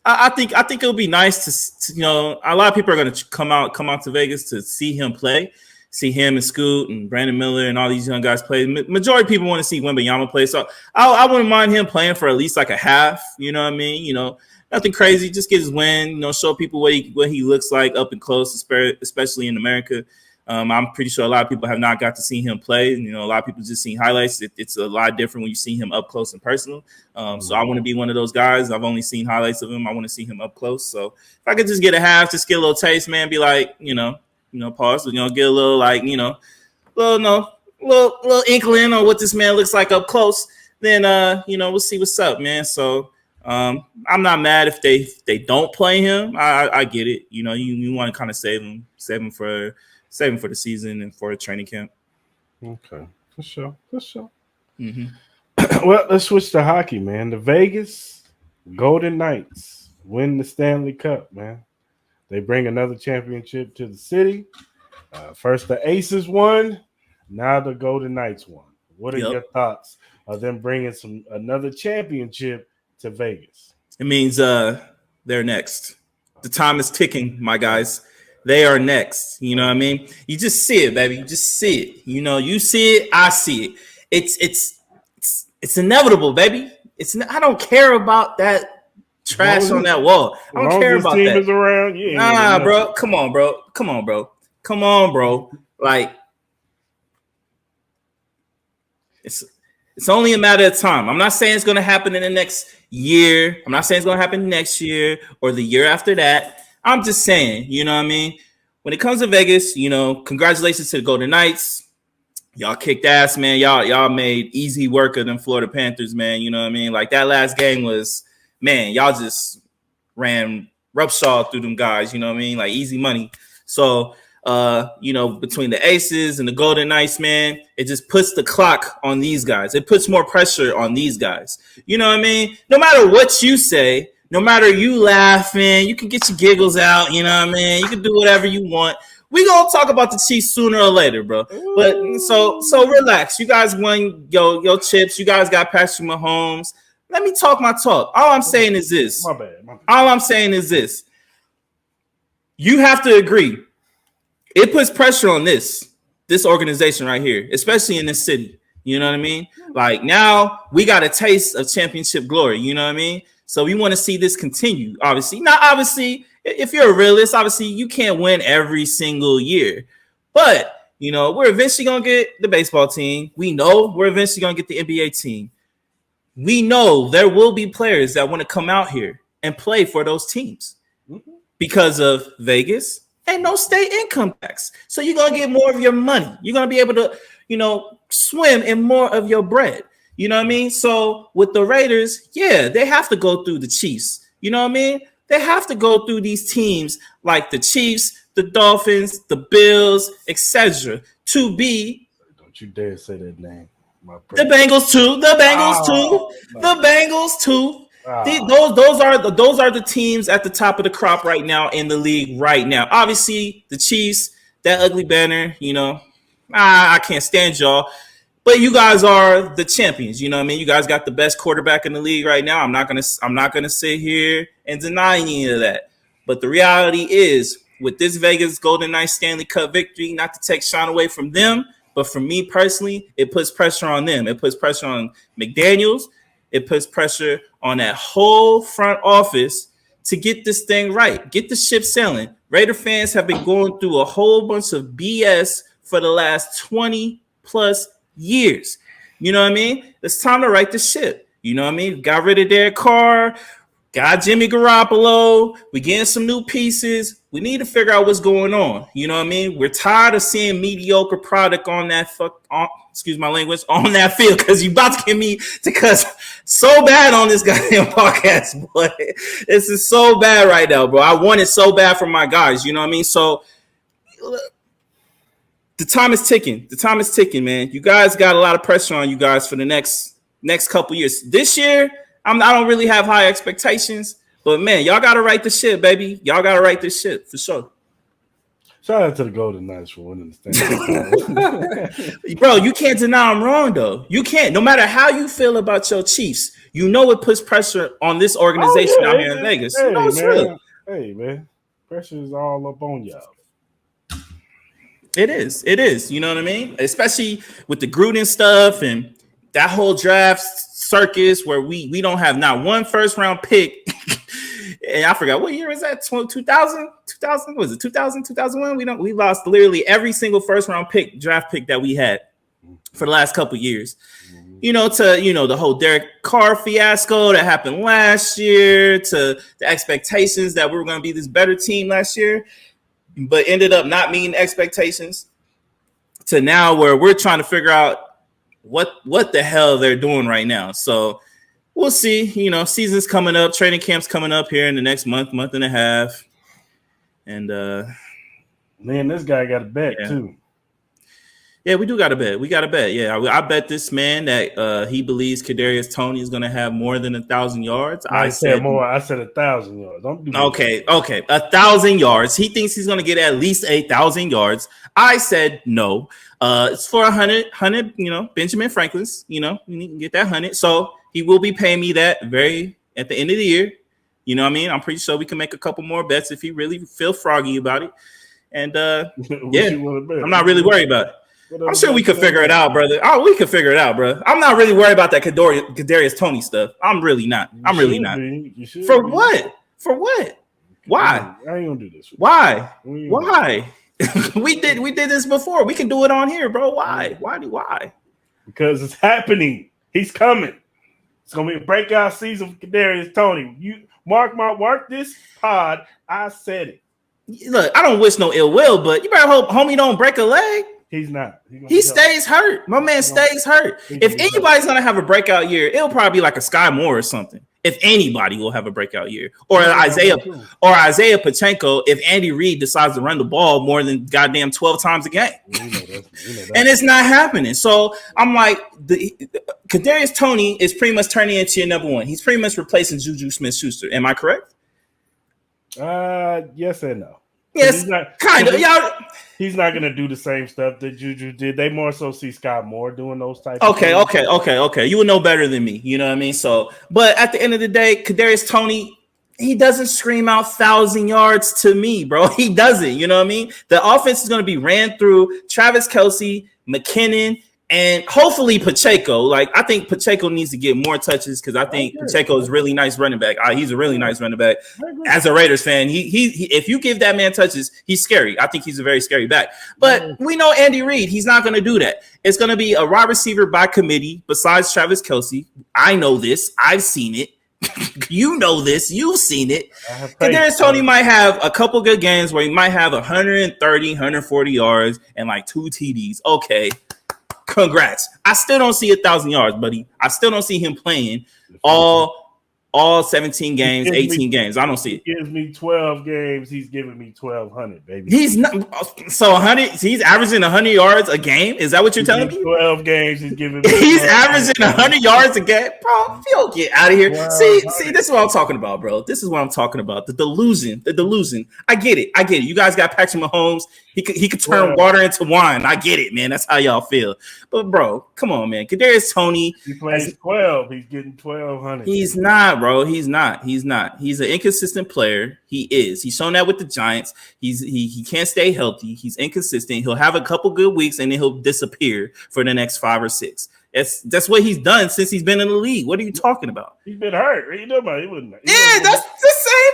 I think it'll be nice to a lot of people are going to come out to Vegas to see him play. See him and Scoot and Brandon Miller and all these young guys play. Majority of people want to see Wembanyama play. So I wouldn't mind him playing for at least like a half. You know what I mean? Nothing crazy. Just get his win. Show people what he looks like up and close, especially in America. I'm pretty sure a lot of people have not got to see him play. A lot of people just seen highlights. It's a lot different when you see him up close and personal. So I want to be one of those guys. I've only seen highlights of him. I want to see him up close. So if I could just get a half, just get a little taste, man, be like, pause, get a little like, little inkling on what this man looks like up close. Then, we'll see what's up, man. So I'm not mad if they don't play him. I get it. You want to kind of save him for the season and for a training camp. Okay, for sure. Mm-hmm. Well, let's switch to hockey, man. The Vegas Golden Knights win the Stanley Cup, man. They bring another championship to the city. First, the Aces won. Now the Golden Knights won. What are your thoughts of them bringing another championship to Vegas? It means they're next. The time is ticking, my guys. They are next. You know what I mean? You just see it, baby. You just see it. You see it. I see it. It's inevitable, baby. I don't care about that trash on that wall. I don't care about that. Is around, bro. Come on, bro. Like, it's only a matter of time. I'm not saying it's going to happen in the next year. I'm not saying it's going to happen next year or the year after that. I'm just saying, you know what I mean? When it comes to Vegas, congratulations to the Golden Knights. Y'all kicked ass, man. Y'all made easy work of them Florida Panthers, man. You know what I mean? Like, that last game was, man, y'all just ran roughshod through them guys, you know what I mean? Like, easy money. So, between the Aces and the Golden Knights, man, it just puts the clock on these guys. It puts more pressure on these guys. You know what I mean? No matter what you say, no matter you laughing, you can get your giggles out, you know what I mean? You can do whatever you want. We gonna talk about the Chiefs sooner or later, bro. But so relax. You guys won your chips. You guys got Patrick Mahomes. Let me talk my talk. All I'm saying is this. My bad. All I'm saying is this. You have to agree. It puts pressure on this organization right here, especially in this city. You know what I mean? Like, now we got a taste of championship glory. You know what I mean? So we want to see this continue, obviously. Now, obviously, if you're a realist, obviously you can't win every single year. But, we're eventually going to get the baseball team. We know we're eventually going to get the NBA team. We know there will be players that want to come out here and play for those teams because of Vegas and no state income tax. So you're going to get more of your money. You're going to be able to, swim in more of your bread. You know what I mean? So with the Raiders, yeah, they have to go through the Chiefs. You know what I mean? They have to go through these teams like the Chiefs, the Dolphins, the Bills, etc. to be. Don't you dare say that name. The Bengals too. The Bengals too. Those are the teams at the top of the crop right now in the league right now. Obviously, the Chiefs, that ugly banner, I can't stand y'all. But you guys are the champions, you know what I mean? You guys got the best quarterback in the league right now. I'm not gonna sit here and deny any of that. But the reality is, with this Vegas Golden Knights Stanley Cup victory, not to take shine away from them, but for me personally, it puts pressure on them. It puts pressure on McDaniels. It puts pressure on that whole front office to get this thing right, get the ship sailing. Raider fans have been going through a whole bunch of BS for the last 20 plus years. You know what I mean? It's time to right the ship. You know what I mean? Got rid of Derek Carr, got Jimmy Garoppolo. We getting some new pieces. We need to figure out what's going on. You know what I mean? We're tired of seeing mediocre product on that excuse my language, on that field, because you about to get me to cuss so bad on this goddamn podcast, boy. This is so bad right now, bro. I want it so bad for my guys. You know what I mean? So the time is ticking. The time is ticking, man. You guys got a lot of pressure on you guys for the next couple years. This year, I don't really have high expectations, but man, y'all got to right the ship, baby. Y'all got to right this ship for sure. Shout out to the Golden Knights for winning the Stanley. Bro, you can't deny I'm wrong, though. You can't. No matter how you feel about your Chiefs, you know it puts pressure on this organization out here in Vegas. Hey, you know it's man. real. Hey, man. Pressure is all up on y'all. It is. It is. You know what I mean? Especially with the Gruden stuff and that whole draft circus where we don't have not one first round pick. And I forgot what year was that? 2000? Was it 2000, 2001? We lost literally every single first round draft pick that we had for the last couple years. You know, to the whole Derek Carr fiasco that happened last year, to the expectations that we were going to be this better team last year, but ended up not meeting expectations, to now where we're trying to figure out what the hell they're doing right now. So we'll see. You know, season's coming up, training camp's coming up here in the next month and a half. And man, this guy got a bet too. Yeah, we do got a bet. We got a bet. Yeah, I bet this man that he believes Kadarius Toney is going to have more than 1,000 yards. I said more. I said 1,000 yards. Don't do that. Okay, 1,000 yards. He thinks he's going to get at least 1,000 yards. I said no. It's for 100. You know, Benjamin Franklin's. You know, you need to get that 100. So he will be paying me that at the end of the year. You know what I mean? I'm pretty sure we can make a couple more bets if he really feel froggy about it. And yeah, I'm not really worried about it. I'm sure we could figure it out, brother. Oh, we could figure it out, bro. I'm not really worried about that Kadarius Toney stuff. I'm really not. I'm really not. For what? For what? Why? I ain't gonna do this. Why? Why? we did this before. We can do it on here, bro. Why? Why? Because it's happening. He's coming. It's gonna be a breakout season for Kadarius Toney. You mark this pod. I said it. Look, I don't wish no ill will, but you better hope homie don't break a leg. He's not. He stays hurt. My man stays hurt. If anybody's going to have a breakout year, it'll probably be like a Sky Moore or something. If anybody will have a breakout year. Or Isaiah Pacheco, if Andy Reid decides to run the ball more than goddamn 12 times a game. And it's not happening. So I'm like, Kadarius Toney is pretty much turning into your number one. He's pretty much replacing Juju Smith-Schuster. Am I correct? Yes and no. Yes, kind of. Y'all. He's not going to do the same stuff that Juju did. They more so see Scott Moore doing those types of things. Okay. You would know better than me. You know what I mean? So, but at the end of the day, Kadarius Toney, he doesn't scream out 1,000 yards to me, bro. He doesn't. You know what I mean? The offense is going to be ran through Travis Kelce, McKinnon, and hopefully Pacheco. Like, I think Pacheco needs to get more touches because I think Pacheco is a really nice running back. He's a really nice running back. As a Raiders fan, he if you give that man touches, he's scary. I think he's a very scary back. But we know Andy Reid, he's not going to do that. It's going to be a wide receiver by committee besides Travis Kelce. I know this. I've seen it. You know this. You've seen it. Kadarius Toney might have a couple good games where he might have 130, 140 yards and like 2 TDs. Okay. Congrats. I still don't see 1,000 yards, buddy. I still don't see him playing all 17 games, 18 games. I don't see it. He gives me 12 games. He's giving me 1,200, baby. He's not so 100. He's averaging 100 yards a game. Is that what you're telling me? 12 games. He's giving me. He's averaging 100 yards a game, bro. Phil, get out of here. Wow. See, this is what I'm talking about, bro. This is what I'm talking about. The delusion. I get it. You guys got Patrick Mahomes. He could turn water into wine. I get it, man. That's how y'all feel. But bro, come on, man. Kadarius Toney. He plays 12. He's getting 1,200. He's not, bro. He's not. He's an inconsistent player. He is. He's shown that with the Giants. He can't stay healthy. He's inconsistent. He'll have a couple good weeks and then he'll disappear for the next 5 or 6. That's what he's done since he's been in the league. What are you talking about? He's been hurt. What are you doing about it? That's the same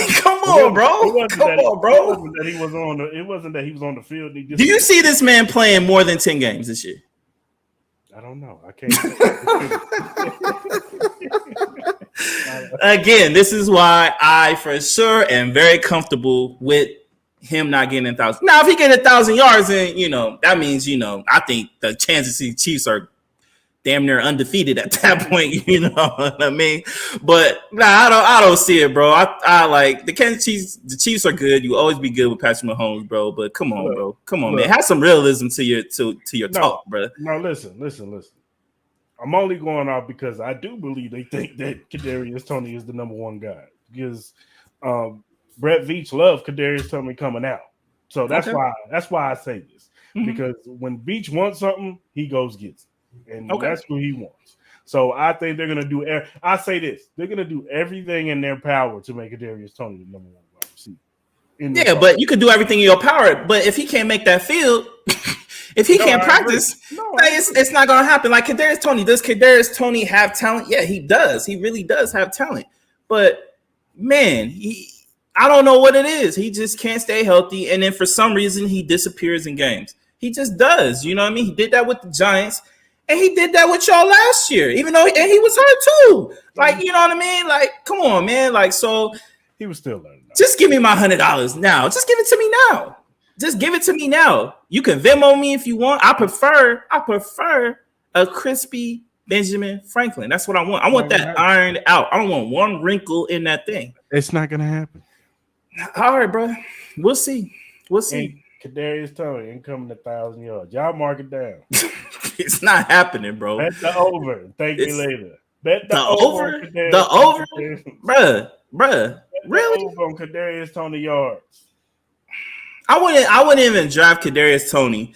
thing. Come on, bro. Come on, bro. It wasn't that he was on the. It wasn't that he was on the field. Do you see this man playing more than 10 games this year? I don't know. I can't. Again, this is why I for sure am very comfortable with him not getting 1,000. Now, if he get 1,000 yards, then that means I think the Kansas City Chiefs are damn near undefeated at that point. You know what I mean? But I don't see it, bro. I like the Kansas Chiefs. The Chiefs are good. You always be good with Patrick Mahomes, bro. But come on, bro. Come on, man. Have some realism to your talk, bro. No, listen. I'm only going off because I do believe they think that Kadarius Toney is the number one guy because Brett Veach loved Kadarius Toney coming out. So that's why I say this. Because when Veach wants something, he goes gets it. And that's what he wants. So I think they're going to do I say this. They're going to do everything in their power to make Kadarius Toney the number one wide receiver. Yeah, but you could do everything in your power. But if he can't make that field, if he can't practice, it's not going to happen. Like Kadarius Toney, does Kadarius Toney have talent? Yeah, he does. He really does have talent. But man, I don't know what it is. He just can't stay healthy. And then for some reason, he disappears in games. He just does. You know what I mean? He did that with the Giants. And he did that with y'all last year, even though he was hurt too. Like, you know what I mean? Like, come on, man. Like, so he was still learning. Just give me my $100 now. Just give it to me now. Just give it to me now. You can Venmo me if you want. I prefer a crispy Benjamin Franklin. That's what I want. I want that ironed out. I don't want one wrinkle in that thing. It's not gonna happen. All right, bro. We'll see. We'll see. Kadarius Toney ain't coming 1,000 yards. Y'all mark it down. It's not happening, bro. Bet the over. Thank you later. Bet the over. The over, bruh. Really? Over on Kadarius Toney yards. I wouldn't even draft Kadarius Toney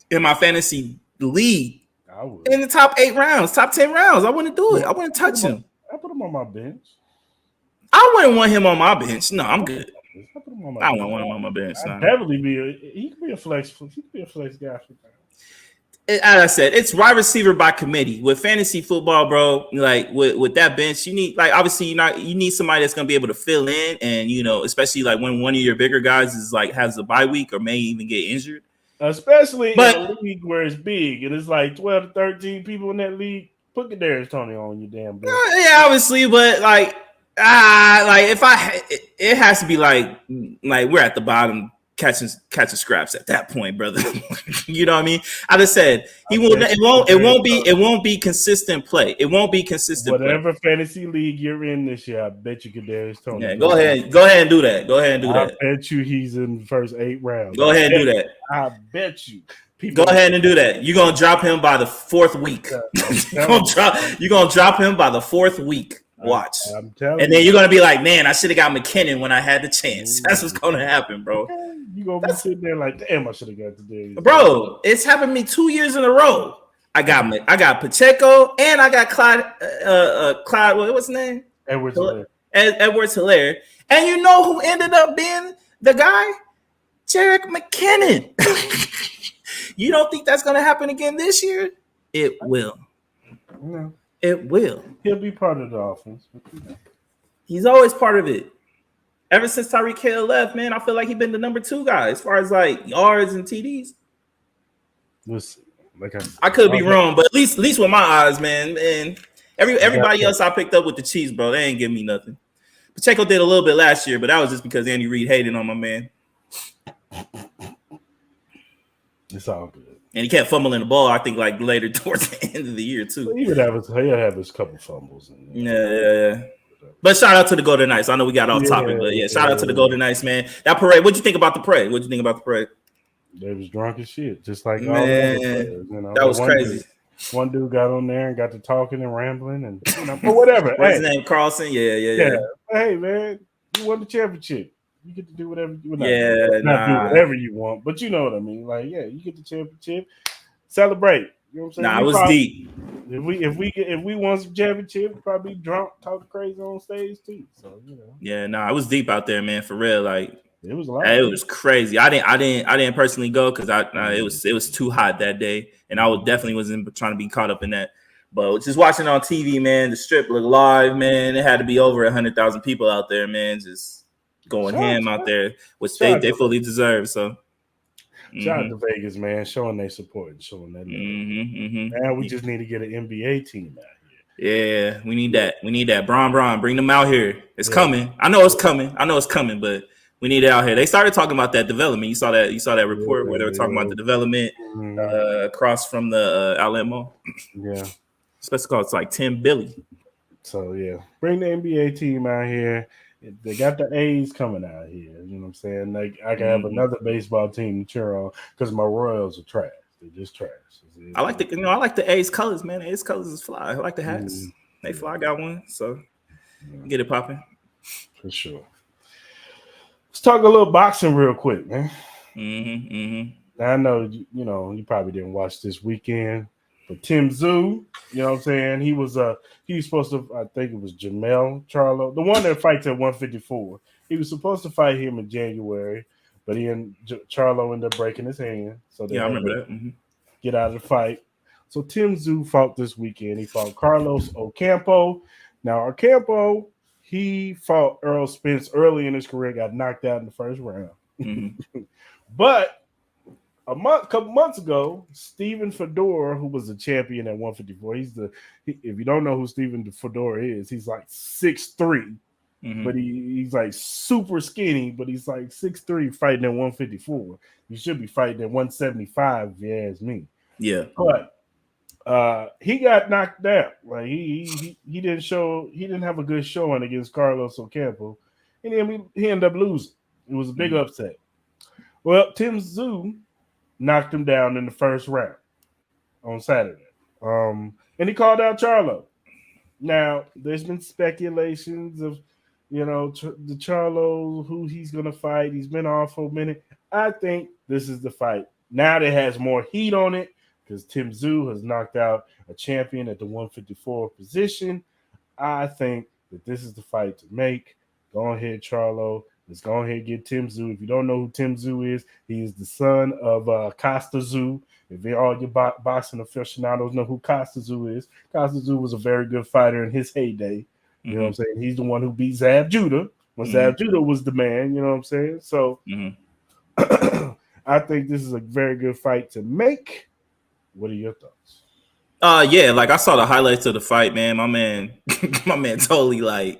in my fantasy league. I would. In the top 8 rounds, top 10 rounds. I wouldn't do it. I wouldn't touch him. I put him on my bench. I wouldn't want him on my bench. No, I'm good. I wouldn't want him on my bench. He could be a flex. He could be a flex guy. As I said, it's wide receiver by committee. With fantasy football, bro, like with that bench, you need obviously you need somebody that's gonna be able to fill in, and especially like when one of your bigger guys is like has a bye week or may even get injured. Especially in a league where it's big and it's like 12 to 13 people in that league. Put Kadarius Toney on your damn bench. Yeah, obviously, but it has to be like we're at the bottom. Catching scraps at that point, brother. You know what I mean? I just said it won't be consistent play. It won't be consistent. Whatever fantasy league you're in this year, I bet you Kadarius Toney. Yeah, go ahead and do that. I bet you he's in the first 8 rounds. Go ahead and do that. I bet you. Go ahead and do that. You're gonna drop him by the 4th week. You're gonna drop him by the 4th week. Watch. I'm telling and then you're gonna be like, man, I should have got McKinnon when I had the chance. That's what's gonna happen, bro. You're gonna be sitting there like, damn, I should have got today. Bro, it's happened to me 2 years in a row. I got Pacheco and I got Clyde. What's his name? Edwards-Helaire. And you know who ended up being the guy? Jerick McKinnon. You don't think that's gonna happen again this year? It will. No. It will. He'll be part of the offense. He's always part of it. Ever since Tyreek Hill left, man, I feel like he's been the number 2 guy as far as like yards and TDs. Listen, I could be wrong, but at least with my eyes, man. And everybody else I picked up with the Chiefs, bro, they ain't give me nothing. Pacheco did a little bit last year, but that was just because Andy Reid hated on my man. It's all good. And he kept fumbling the ball, I think, like later towards the end of the year, too. He would have his couple fumbles. Yeah. But shout out to the Golden Knights. I know we got off topic, but shout out to the Golden Knights, man. That parade, what'd you think about the parade? They was drunk as shit, just like all the players. That was crazy. One dude got on there and got to talking and rambling and but whatever. What's his name? Carlson? Yeah. Hey, man, you won the championship. You get to do whatever you want. Do whatever you want, but you know what I mean. Like, yeah, you get the championship, celebrate. You know what I'm saying? It was deep. If we won some championship, probably drunk, talking crazy on stage too. So it was deep out there, man. For real, like it was a lot. It was crazy. I didn't personally go because it was too hot that day, and I wasn't trying to be caught up in that. But just watching on TV, man, the strip looked live, man. It had to be over 100,000 people out there, man. Just going ham out there, which shout they fully deserve. So shout out to Vegas, man, showing their support and showing that love. Man, we just need to get an NBA team out here. Yeah, we need that. We need that. Bron, bring them out here. It's coming. I know it's coming, but we need it out here. They started talking about that development. You saw that report where they were talking about the development across from the outlet mall. Yeah. Especially called it's like 10 billion. So yeah, bring the NBA team out here. They got the A's coming out here. You know what I'm saying? Like I can have another baseball team to cheer on because my Royals are trash. They're just trash. I like the A's colors, man. The A's colors is fly. I like the hats. They fly. I got one, so get it popping. For sure. Let's talk a little boxing real quick, man. Now, I know you probably didn't watch this weekend, but Tim Tszyu, you know what I'm saying? He was supposed to, I think it was Jamel Charlo, the one that fights at 154. He was supposed to fight him in January, but Charlo ended up breaking his hand. So I remember that. Get out of the fight. So Tim Tszyu fought this weekend. He fought Carlos Ocampo. Now Ocampo, he fought Errol Spence early in his career, got knocked out in the first round. But couple months ago, Stephen Fedor, who was a champion at 154, if you don't know who Stephen Fedor is, he's like 6'3", but he's like super skinny, but he's like 6'3", fighting at 154. You should be fighting at 175, if you ask me. Yeah, but he got knocked out. Like he didn't have a good showing against Carlos Ocampo, and then he ended up losing. It was a big upset. Well, Tim Tszyu knocked him down in the first round on Saturday. And he called out Charlo. Now, there's been speculations of, the Charlo, who he's going to fight. He's been off for a minute. I think this is the fight. Now that has more heat on it because Tim Tszyu has knocked out a champion at the 154 position. I think that this is the fight to make. Go ahead, Charlo. Let's go ahead and get Tim Tszyu. If you don't know who Tim Tszyu is, he is the son of Costa Tszyu. If all your boxing aficionados know who Costa Tszyu is, Costa Tszyu was a very good fighter in his heyday. You know what I'm saying? He's the one who beat Zab Judah when Zab Judah was the man. You know what I'm saying? So I think this is a very good fight to make. What are your thoughts? Yeah, like I saw the highlights of the fight, man. My man totally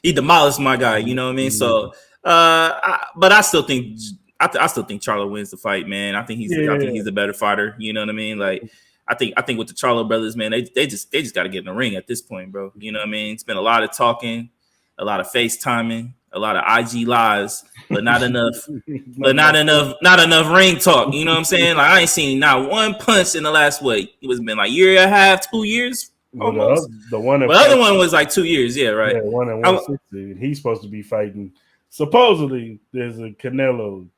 he demolished my guy. You know what I mean? So. But I still think Charlo wins the fight, man. I think he's a better fighter. You know what I mean? Like I think with the Charlo brothers, man, they just got to get in the ring at this point, bro. You know what I mean? It's been a lot of talking, a lot of FaceTiming, a lot of IG lives, but not enough ring talk. You know what I'm saying? Like I ain't seen not one punch in the last week. It was been like year and a half, 2 years. Almost. The other one was like 2 years, yeah, right. Yeah, one at 160. He's supposed to be fighting. Supposedly, there's a Canelo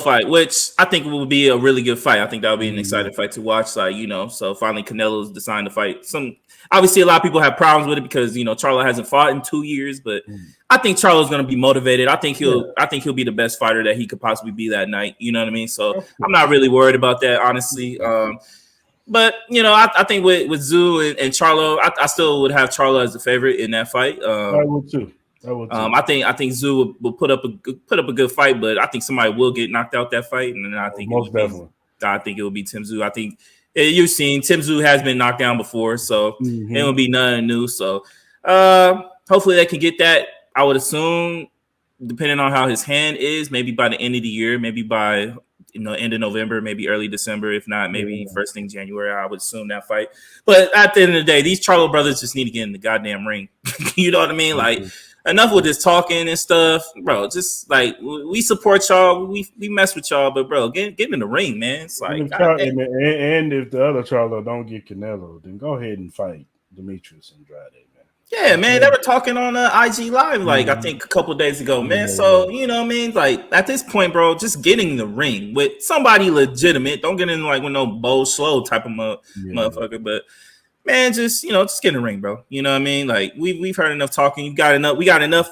fight, which I think would be a really good fight. I think that would be an exciting fight to watch. So finally Canelo's deciding to fight. Obviously, a lot of people have problems with it because Charlo hasn't fought in 2 years, but I think Charlo's going to be motivated. I think he'll be the best fighter that he could possibly be that night. You know what I mean? So I'm not really worried about that, honestly. But I think with Tszyu and Charlo, I still would have Charlo as the favorite in that fight. I would too. I think Tszyu will put up a good fight, but I think somebody will get knocked out that fight, and then I think it will be Tim Tszyu. I think you've seen Tim Tszyu has been knocked down before, so it will be nothing new. So hopefully they can get that. I would assume, depending on how his hand is, maybe by the end of the year, maybe by end of November, maybe early December, if not, maybe first thing January. I would assume that fight. But at the end of the day, these Charlo brothers just need to get in the goddamn ring. You know what I mean? Like. Enough with this talking and stuff, bro. Just like we support y'all, we mess with y'all, but bro, get in the ring, man. It's like, and if the other Charlo don't get Canelo, then go ahead and fight Demetrius Andrade, man. Yeah, man. They were talking on IG Live, I think a couple days ago, man. So you know what I mean? Like at this point, bro, just getting in the ring with somebody legitimate. Don't get in with no Bo Slow type of motherfucker, but. Man, just get in the ring, bro. You know what I mean? Like we've heard enough talking. We got enough,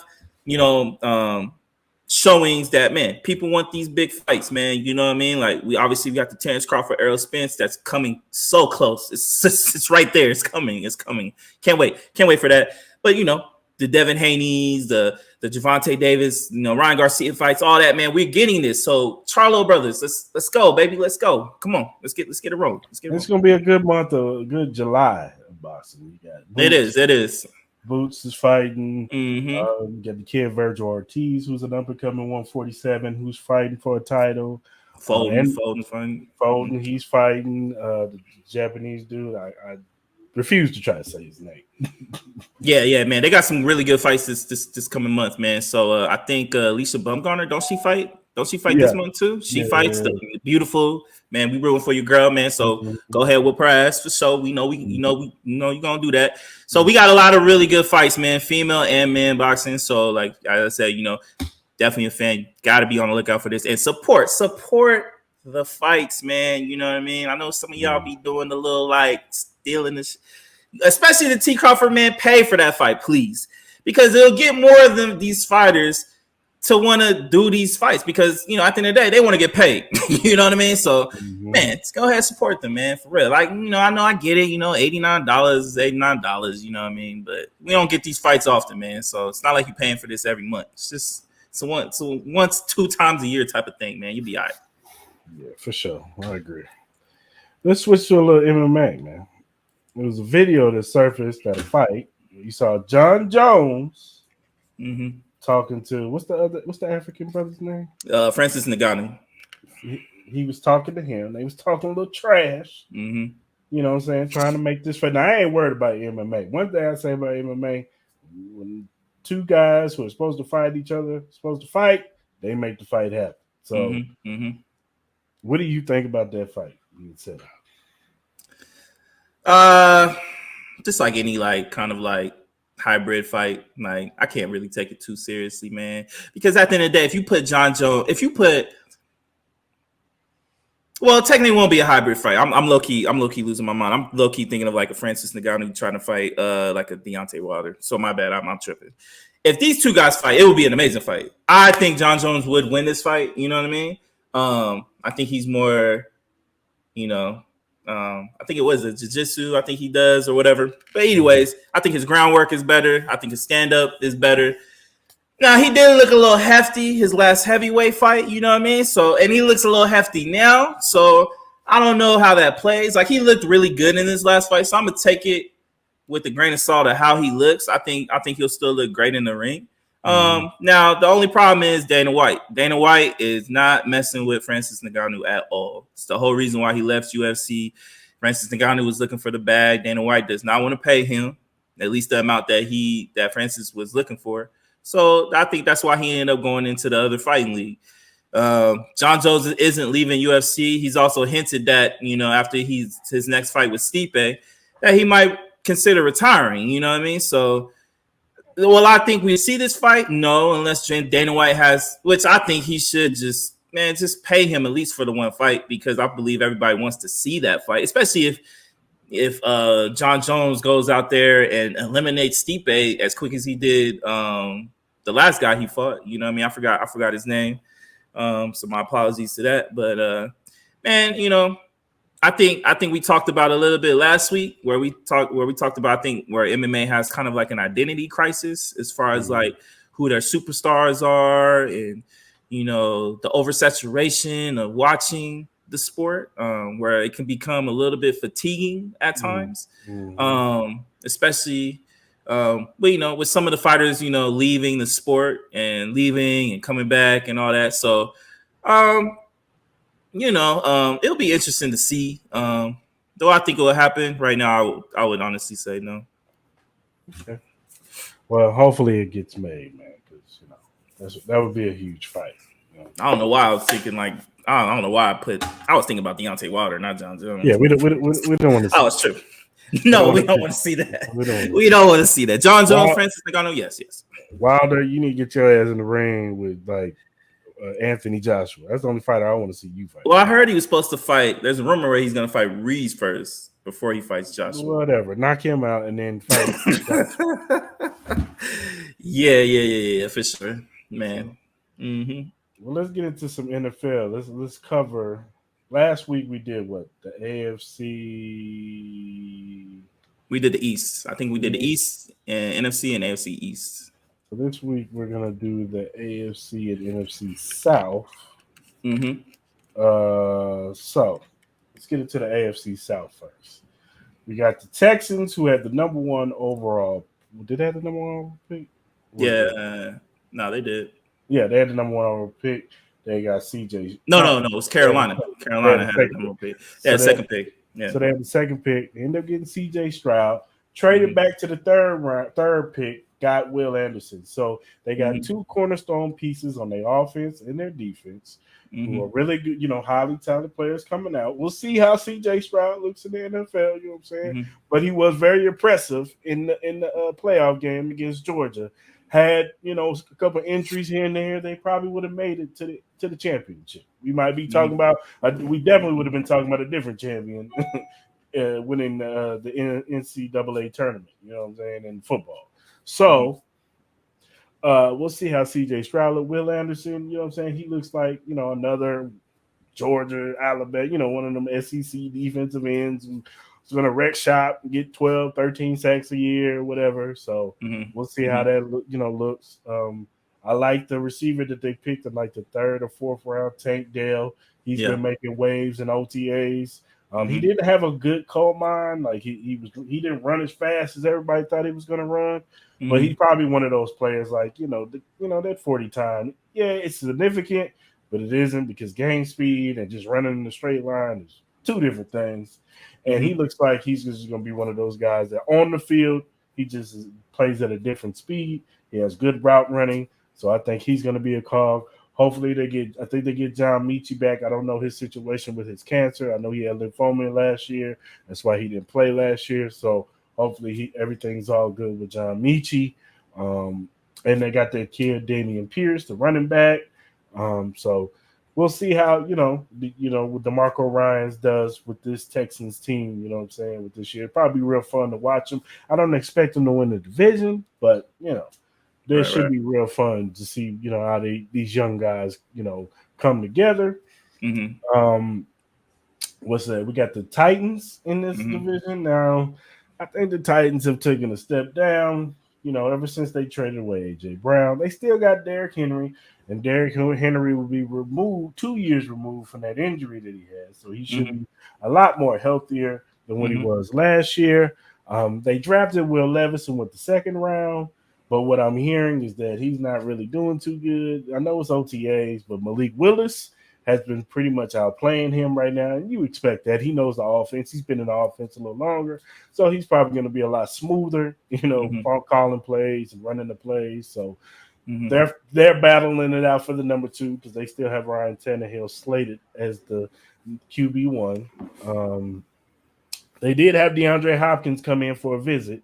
showings that people want these big fights, man. You know what I mean? Like we got the Terrence Crawford, Errol Spence that's coming so close. It's right there. It's coming. Can't wait for that. But the Devin Haney's, the Javante Davis, Ryan Garcia fights, all that, man. We're getting this. So Charlo brothers, let's go, baby. Let's go. Come on. Let's get it rolling. It's gonna be a good month, a good July of boxing. You got Boots. It is. Boots is fighting. Mm-hmm. You got the kid Virgil Ortiz, who's an up and coming 147, who's fighting for a title. Foden fighting. Foden, he's fighting. The Japanese dude. I refuse to try to say his name. Yeah, man. They got some really good fights this coming month, man. So I think Lisa Bumgarner, don't she fight this month too? She fights the beautiful, man. We rooting for your girl, man. So go ahead, whoop her ass for sure. We know you're gonna do that. So we got a lot of really good fights, man. Female and men boxing. So like I said, definitely a fan. Got to be on the lookout for this and support the fights, man. You know what I mean? I know some of y'all be doing the little like stealing this, especially the T Crawford, man. Pay for that fight, please, because it'll get more of them these fighters to want to do these fights because at the end of the day they want to get paid. You know what I mean? So man, let's go ahead and support them, man, for real. Like I know I get it. $89 is $89. You know what I mean? But we don't get these fights often, man. So it's not like you're paying for this every month. It's just once 2 times a year type of thing, man. You'll be all right. Yeah, for sure. I agree. Let's switch to a little MMA, man. There was a video that surfaced at a fight. You saw John Jones talking to what's the African brother's name? Francis Ngannou. He was talking to him. They was talking a little trash. Mm-hmm. You know what I'm saying? Trying to make this fight. Now I ain't worried about MMA. One thing I say about MMA, when 2 guys who are supposed to fight each other, they make the fight happen. So what do you think about that fight you said? Just like any kind of hybrid fight, I can't really take it too seriously, man. Because at the end of the day, if you put well, technically it won't be a hybrid fight. I'm low key losing my mind. I'm low key thinking of like a Francis Ngannou trying to fight like a Deontay Wilder. So my bad, I'm tripping. If these 2 guys fight, it would be an amazing fight. I think John Jones would win this fight. You know what I mean? I think he's more, I think it was a jiu-jitsu. I think he does or whatever. But anyways, I think his groundwork is better. I think his stand-up is better. Now, he did look a little hefty his last heavyweight fight. You know what I mean? So, and he looks a little hefty now. So, I don't know how that plays. Like, he looked really good in his last fight. So, I'm going to take it with a grain of salt of how he looks. I think he'll still look great in the ring. Now, the only problem is Dana White. Dana White is not messing with Francis Ngannou at all. It's the whole reason why he left UFC. Francis Ngannou was looking for the bag. Dana White does not want to pay him, at least the amount that Francis was looking for. So I think that's why he ended up going into the other fighting league. John Jones isn't leaving UFC. He's also hinted that, after his next fight with Stipe, that he might consider retiring. You know what I mean? So, will I think we see this fight? No, unless Dana White has, which I think he should just pay him at least for the one fight, because I believe everybody wants to see that fight, especially if John Jones goes out there and eliminates Stipe as quick as he did the last guy he fought. You know what I mean? I forgot his name. So my apologies to that. But man, I think we talked about a little bit last week where we talked about, I think, where MMA has kind of like an identity crisis as far as like who their superstars are, and the oversaturation of watching the sport, where it can become a little bit fatiguing at times, especially with some of the fighters leaving the sport and leaving and coming back and all that. So it'll be interesting to see. Though I think it will happen. Right now, I would honestly say no. Okay. Well, hopefully it gets made, man, because that would be a huge fight. I don't know why I was thinking I don't know why I was thinking about Deontay Wilder, not John Jones. Yeah, we don't want to see. Oh, it's true. No, we don't want to see that. We don't want to see that. John Jones, Francis Ngannou, yes. Wilder, you need to get your ass in the ring with Anthony Joshua. That's the only fighter I want to see you fight. Well, I heard he was supposed to fight. There's a rumor where he's going to fight Reese first before he fights Joshua. Whatever. Knock him out and then fight. Yeah, for sure, man. Mm-hmm. Well, let's get into some NFL. Let's cover. Last week we did what? The AFC We did the East. I think we did the East and NFC and AFC East. So this week we're gonna do the AFC and NFC South. Mm-hmm. So let's get into the AFC South first. We got the Texans, who had the number one overall. Did they have the number one pick? Yeah. No, they did. Yeah, they had the number one overall pick. They got CJ. No. It was Carolina. Carolina had the number one pick. They had second pick. Yeah. So they had the second pick. They ended up getting CJ Stroud. Traded back to the third pick. Got Will Anderson. So they got two cornerstone pieces on their offense and their defense, who are really good, highly talented players coming out. We'll see how CJ Stroud looks in the NFL. You know what I'm saying? But he was very impressive in the playoff game against Georgia. Had a couple of injuries here and there, they probably would have made it to the championship. We might be talking about. We definitely would have been talking about a different champion winning the NCAA tournament. You know what I'm saying, in football. So we'll see how CJ Stroud look. Will Anderson, you know what I'm saying, he looks like another Georgia, Alabama, one of them SEC defensive ends who's going to wreck shop and get 12, 13 sacks a year or whatever. So we'll see how that looks. I like the receiver that they picked in like the third or fourth round, Tank Dell. He's been making waves in OTAs. He didn't have a good coal mine. Like he didn't run as fast as everybody thought he was going to run. But he's probably one of those players like, that 40 time. Yeah, it's significant, but it isn't, because game speed and just running in the straight line is two different things. And he looks like he's just going to be one of those guys that on the field, he just plays at a different speed. He has good route running. So I think he's going to be a cog. Hopefully they get John Mechie back. I don't know his situation with his cancer. I know he had lymphoma last year. That's why he didn't play last year. So hopefully everything's all good with John Mechie. And they got their kid Damian Pierce, the running back. So we'll see how what DeMarco Ryans does with this Texans team. You know what I'm saying, with this year. Probably real fun to watch them. I don't expect them to win the division, but There should be real fun to see, how these young guys, come together. What's that? We got the Titans in this division now. I think the Titans have taken a step down, ever since they traded away A.J. Brown. They still got Derrick Henry, and Derrick Henry will be 2 years removed from that injury that he had. So he should be a lot more healthier than when he was last year. They drafted Will Levis with the second round. But what I'm hearing is that he's not really doing too good. I know it's OTAs, but Malik Willis has been pretty much outplaying him right now. And you expect that. He knows the offense. He's been in the offense a little longer. So he's probably going to be a lot smoother, calling plays and running the plays. So they're battling it out for the number 2, because they still have Ryan Tannehill slated as the QB1. They did have DeAndre Hopkins come in for a visit.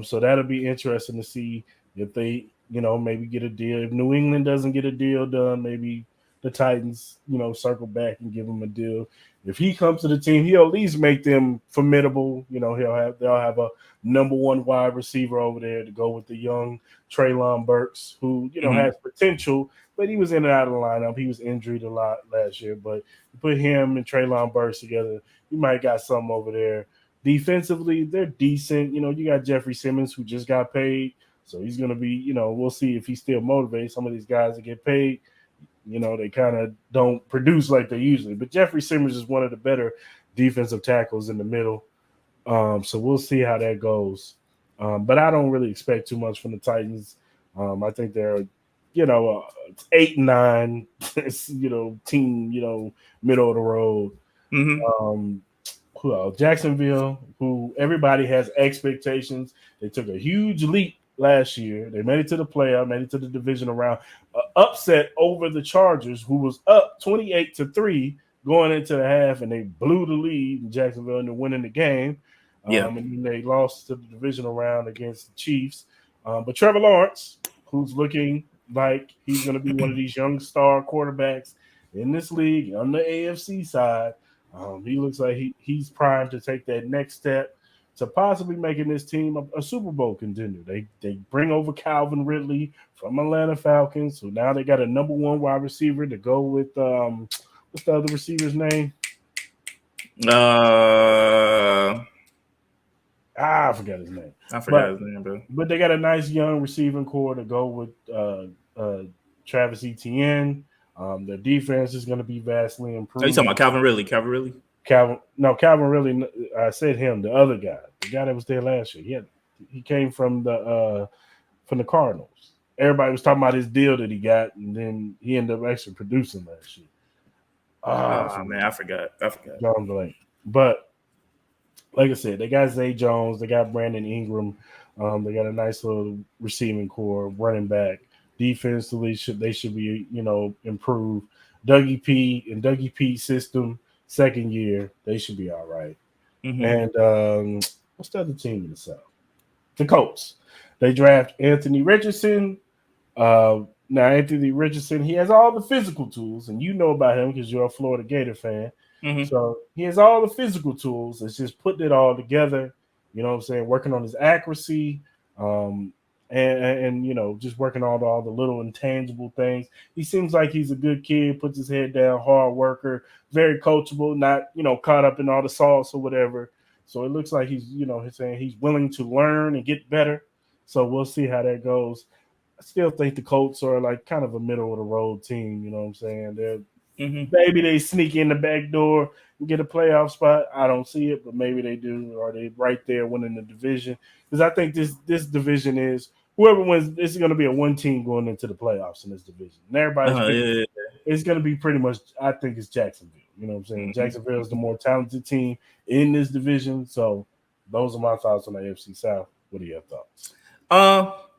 So that'll be interesting to see if they, maybe get a deal. If New England doesn't get a deal done, maybe the Titans, circle back and give him a deal. If he comes to the team, he'll at least make them formidable. They'll have a number 1 wide receiver over there to go with the young Treylon Burks, who has potential, but he was in and out of the lineup. He was injured a lot last year, but you put him and Treylon Burks together, you might got something over there. Defensively, they're decent. You got Jeffrey Simmons, who just got paid. So he's going to be, we'll see if he's still motivated. Some of these guys that get paid, they kind of don't produce like they usually. But Jeffrey Simmons is one of the better defensive tackles in the middle. So we'll see how that goes. But I don't really expect too much from the Titans. I think they're, 8-9, team, middle of the road. Jacksonville, who everybody has expectations. They took a huge leap last year. They made it to the playoff, made it to the divisional round. Upset over the Chargers, who was up 28-3 going into the half, and they blew the lead in Jacksonville and they're winning the game. And then they lost to the divisional round against the Chiefs. But Trevor Lawrence, who's looking like he's going to be one of these young star quarterbacks in this league on the AFC side, he looks like he's primed to take that next step to possibly making this team a Super Bowl contender. They bring over Calvin Ridley from Atlanta Falcons, so now they got a number 1 wide receiver to go with. What's the other receiver's name? I forgot his name. I forgot his name, bro. But they got a nice young receiving core to go with Travis Etienne. Their defense is going to be vastly improved. Are you talking about Calvin Ridley? Calvin Ridley? Calvin Ridley. I said him. The other guy, the guy that was there last year. He came from the Cardinals. Everybody was talking about his deal that he got, and then he ended up actually producing last year. Man, I forgot. John Blank. But like I said, they got Zay Jones, they got Brandon Ingram, they got a nice little receiving core, running back. Defensively, they should be improved. Dougie P system, second year, they should be all right. Mm-hmm. And what's the other team in the South? The Colts. They draft Anthony Richardson. Now, Anthony Richardson, he has all the physical tools, and you know about him because you're a Florida Gator fan. Mm-hmm. So he has all the physical tools. It's just putting it all together, you know what I'm saying, working on his accuracy, and just working on all the little intangible things. He seems like he's a good kid, puts his head down, hard worker, very coachable, not, caught up in all the sauce or whatever. So it looks like he's willing to learn and get better. So we'll see how that goes. I still think the Colts are like kind of a middle of the road team. You know what I'm saying? They're maybe they sneak in the back door and get a playoff spot. I don't see it, but maybe they do. Or they right there winning the division. Because I think this division is whoever wins. This is going to be a one team going into the playoffs in this division. And everybody's it's going to be pretty much. I think it's Jacksonville. You know what I'm saying? Mm-hmm. Jacksonville is the more talented team in this division. So those are my thoughts on the AFC South. What are your thoughts?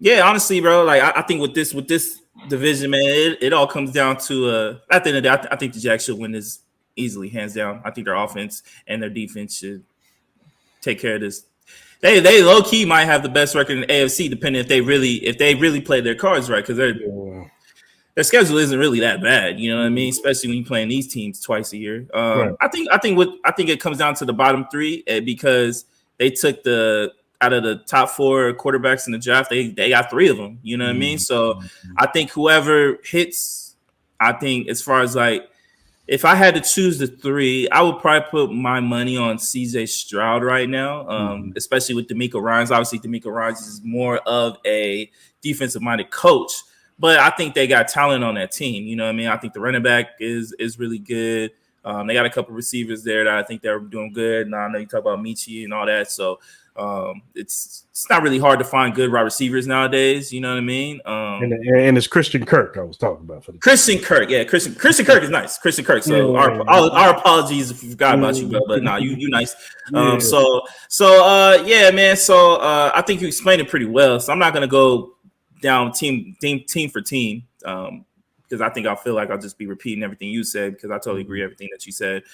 Yeah, honestly, bro, like I think with this division, man, it all comes down to at the end of the day, I think the Jacks should win this easily, hands down. I think their offense and their defense should take care of this. They low key might have the best record in the AFC, depending if they really play their cards right, because their schedule isn't really that bad, you know what I mean? Especially when you're playing these teams twice a year. Right. I think it comes down to the bottom three because they took out of the top four quarterbacks in the draft, they got three of them. You know what I mean? So I think whoever hits, I think as far as like, if I had to choose the three, I would probably put my money on CJ Stroud right now, especially with DeMeco Ryans. Obviously, DeMeco Ryans is more of a defensive-minded coach, but I think they got talent on that team. You know what I mean? I think the running back is really good. They got a couple receivers there that I think they're doing good. Now I know you talk about Michi and all that, so it's not really hard to find good wide receivers nowadays. You know what I mean? And it's Christian Kirk I was talking about. Christian Kirk, yeah, Christian Kirk is nice. Christian Kirk. So our apologies if we forgot about you, bro. But nah, you nice. Yeah, man. So I think you explained it pretty well. So I'm not gonna go down team for team. Because I feel like I'll just be repeating everything you said because I totally agree with everything that you said.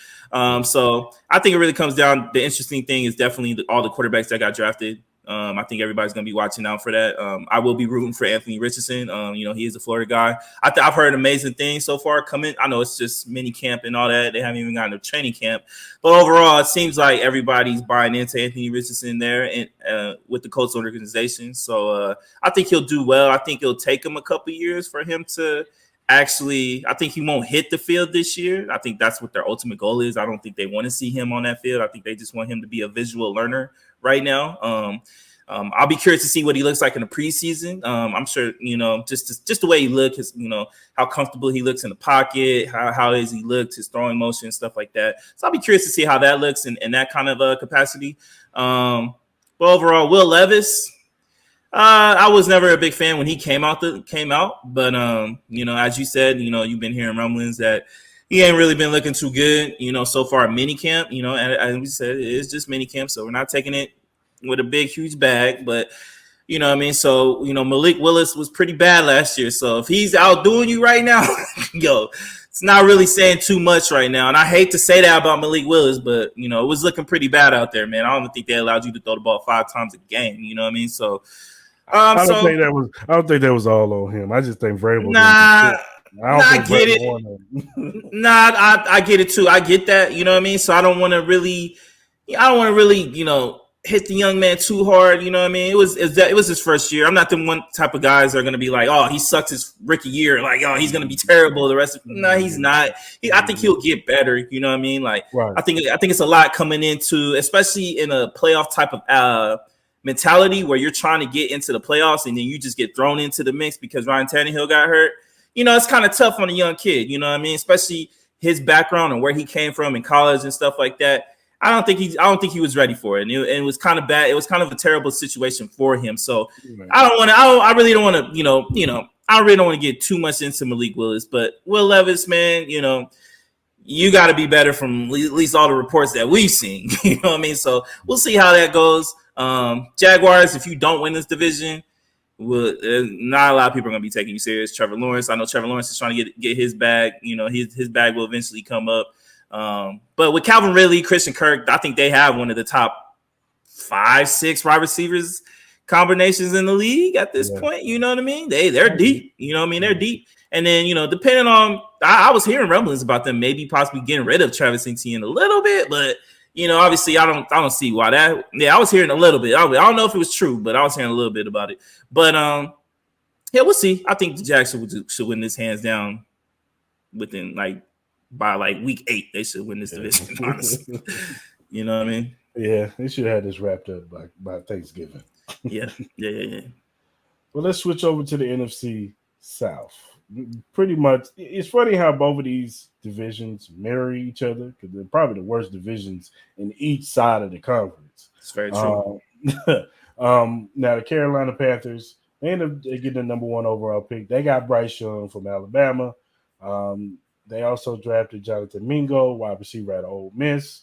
So I think it really comes down. The interesting thing is definitely all the quarterbacks that got drafted. I think everybody's going to be watching out for that. I will be rooting for Anthony Richardson. He is a Florida guy. I've heard amazing things so far coming. I know it's just mini camp and all that. They haven't even gotten to training camp. But overall, it seems like everybody's buying into Anthony Richardson there and with the Colts organization. So I think he'll do well. I think it'll take him a couple years for him to – actually, I think he won't hit the field this year. I think that's what their ultimate goal is. I don't think they want to see him on that field. I think they just want him to be a visual learner right now. I'll be curious to see what he looks like in the preseason. I'm sure, just the way he looks, how comfortable he looks in the pocket, how is he looked, his throwing motion and stuff like that. So I'll be curious to see how that looks in that kind of capacity. But overall, Will Levis, I was never a big fan when he came out, but as you said, you've been hearing rumblings that he ain't really been looking too good, so far at minicamp, and as we said, it is just minicamp, so we're not taking it with a big, huge bag, but you know what I mean? So, Malik Willis was pretty bad last year, so if he's outdoing you right now, it's not really saying too much right now, and I hate to say that about Malik Willis, but, it was looking pretty bad out there, man. I don't think they allowed you to throw the ball 5 times a game, you know what I mean? So, I don't think that was all on him. I just think Vrabel. I get it. I get it too. I get that. You know what I mean? So I don't want to really, hit the young man too hard. You know what I mean? It was his first year. I'm not the one type of guys that are going to be like, oh, he sucked his rookie year. Like, oh, he's going to be terrible the rest of. No, he's not. I think he'll get better. You know what I mean? Like, Right. I think it's a lot coming into, especially in a playoff type of mentality where you're trying to get into the playoffs and then you just get thrown into the mix because Ryan Tannehill got hurt. You know, it's kind of tough on a young kid. You know what I mean? Especially his background and where he came from in college and stuff like that. I don't think he was ready for it. And it was kind of bad. It was kind of a terrible situation for him. So right. I really don't want to, I really don't want to get too much into Malik Willis, but Will Levis, man, you got to be better from at least all the reports that we've seen. You know what I mean? So we'll see how that goes. Jaguars, if you don't win this division, not a lot of people are going to be taking you serious. Trevor Lawrence, I know Trevor Lawrence is trying to get his bag. His bag will eventually come up. But with Calvin Ridley, Christian Kirk, I think they have one of the top 5-6 wide receivers combinations in the league at this point. You know what I mean? They're deep. You know what I mean? They're deep. And then, depending on, I was hearing rumblings about them maybe possibly getting rid of Travis Etienne a little bit, but obviously I don't see why that. Yeah, I was hearing a little bit. I don't know if it was true, but I was hearing a little bit about it. But yeah, we'll see. I think the Jags should win this hands down within by week 8. They should win this division. Honestly, you know what I mean? Yeah, they should have this wrapped up by Thanksgiving. Yeah. Well, let's switch over to the NFC South. Pretty much, it's funny how both of these divisions mirror each other because they're probably the worst divisions in each side of the conference. It's very true. Now the Carolina Panthers, they end up getting the number 1 overall pick. They got Bryce Young from Alabama. They also drafted Jonathan Mingo, wide receiver at Ole Miss.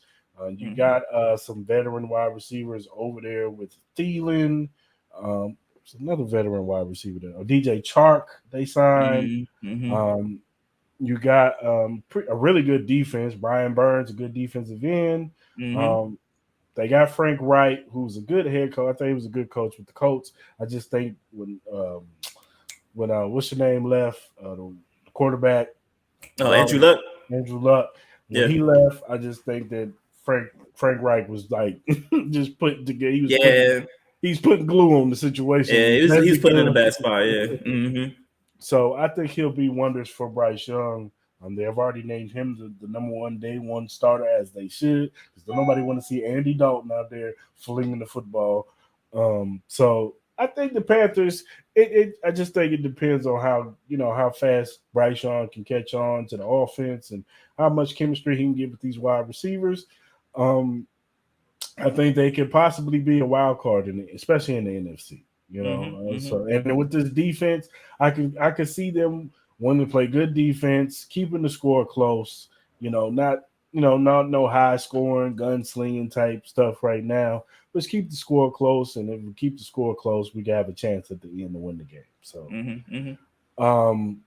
You got some veteran wide receivers over there with Thielen. Another veteran wide receiver there. DJ Chark, they signed. You got a really good defense. Brian Burns, a good defensive end. They got Frank Wright, who's a good head coach. I think he was a good coach with the Colts. I just think when what's your name left, the quarterback. Andrew Luck. When he left, I just think that Frank Reich was just putting together. He's putting glue on the situation. Yeah, he's putting in a bad spot. Yeah. So I think he'll be wonders for Bryce Young. They have already named him the number 1 day 1 starter, as they should, because nobody want to see Andy Dalton out there flinging the football. So I think the Panthers. I just think it depends on how fast Bryce Young can catch on to the offense and how much chemistry he can get with these wide receivers. I think they could possibly be a wild card especially in the NFC. So and with this defense, I could see them wanting to play good defense, keeping the score close. Not no high scoring, gunslinging type stuff right now. Let's keep the score close, and if we keep the score close, we can have a chance at the end to win the game. So,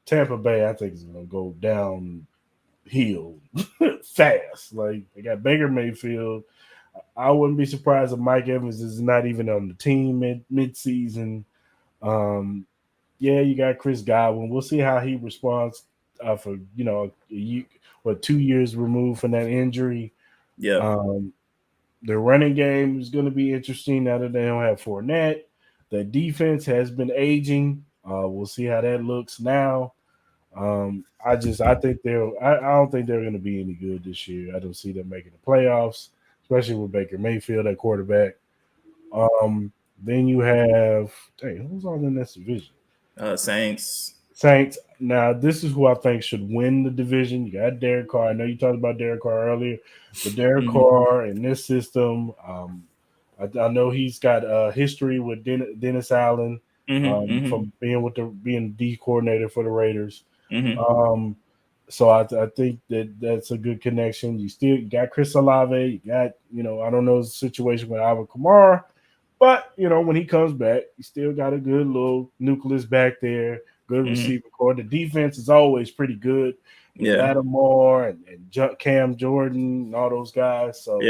Tampa Bay, I think, is going to go downhill fast. They got Baker Mayfield. I wouldn't be surprised if Mike Evans is not even on the team mid-season. You got Chris Godwin. We'll see how he responds for 2 years removed from that injury. Yeah. The running game is going to be interesting now that they don't have Fournette. The defense has been aging. We'll see how that looks now. I think I don't think they're going to be any good this year. I don't see them making the playoffs, especially with Baker Mayfield at quarterback. Then you have who's on in this division? Saints. Now, this is who I think should win the division. You got Derek Carr. I know you talked about Derek Carr earlier, but Derek Carr in this system, I know he's got history with Dennis Allen from being the coordinator for the Raiders. So I think that's a good connection. You still got Chris Olave. You got I don't know the situation with Alvin Kamara, but when he comes back, you still got a good little nucleus back there. Good receiver core. The defense is always pretty good. Lattimore and Cam Jordan and all those guys. So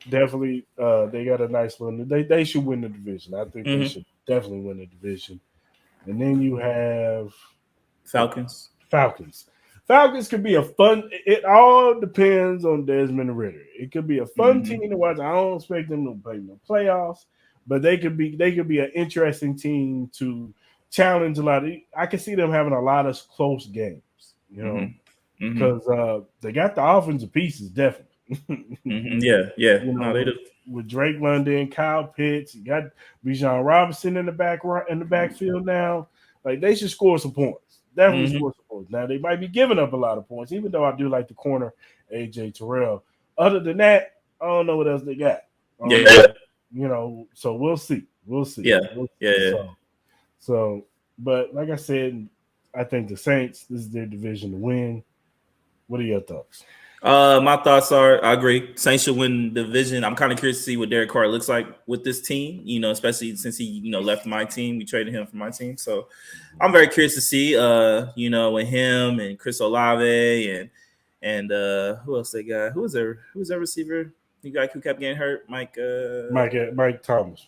definitely, they got a nice little. They should win the division. I think they should definitely win the division. And then you have Falcons. Falcons could be a fun. It all depends on Desmond Ritter. It could be a fun team to watch. I don't expect them to play no playoffs, but they could be an interesting team to challenge a lot. I can see them having a lot of close games. You know, because they got the offensive pieces definitely. Yeah. You know, No, they do. with Drake London, Kyle Pitts, you got Bijan Robinson in the backfield now. Like they should score some points. Definitely score some points. Now they might be giving up a lot of points, even though I do like the corner AJ Terrell. Other than that, I don't know what else they got. You know, so we'll see. Yeah. So, but like I said, I think the Saints, this is their division to win. What are your thoughts? My thoughts are, I agree. Saints should win the division. I'm kind of curious to see what Derek Carr looks like with this team, you know, especially since he, you know, left my team. We traded him for my team. So I'm very curious to see, you know, with him and Chris Olave and who else they got? Who's their receiver? You guy who kept getting hurt, Michael Thomas.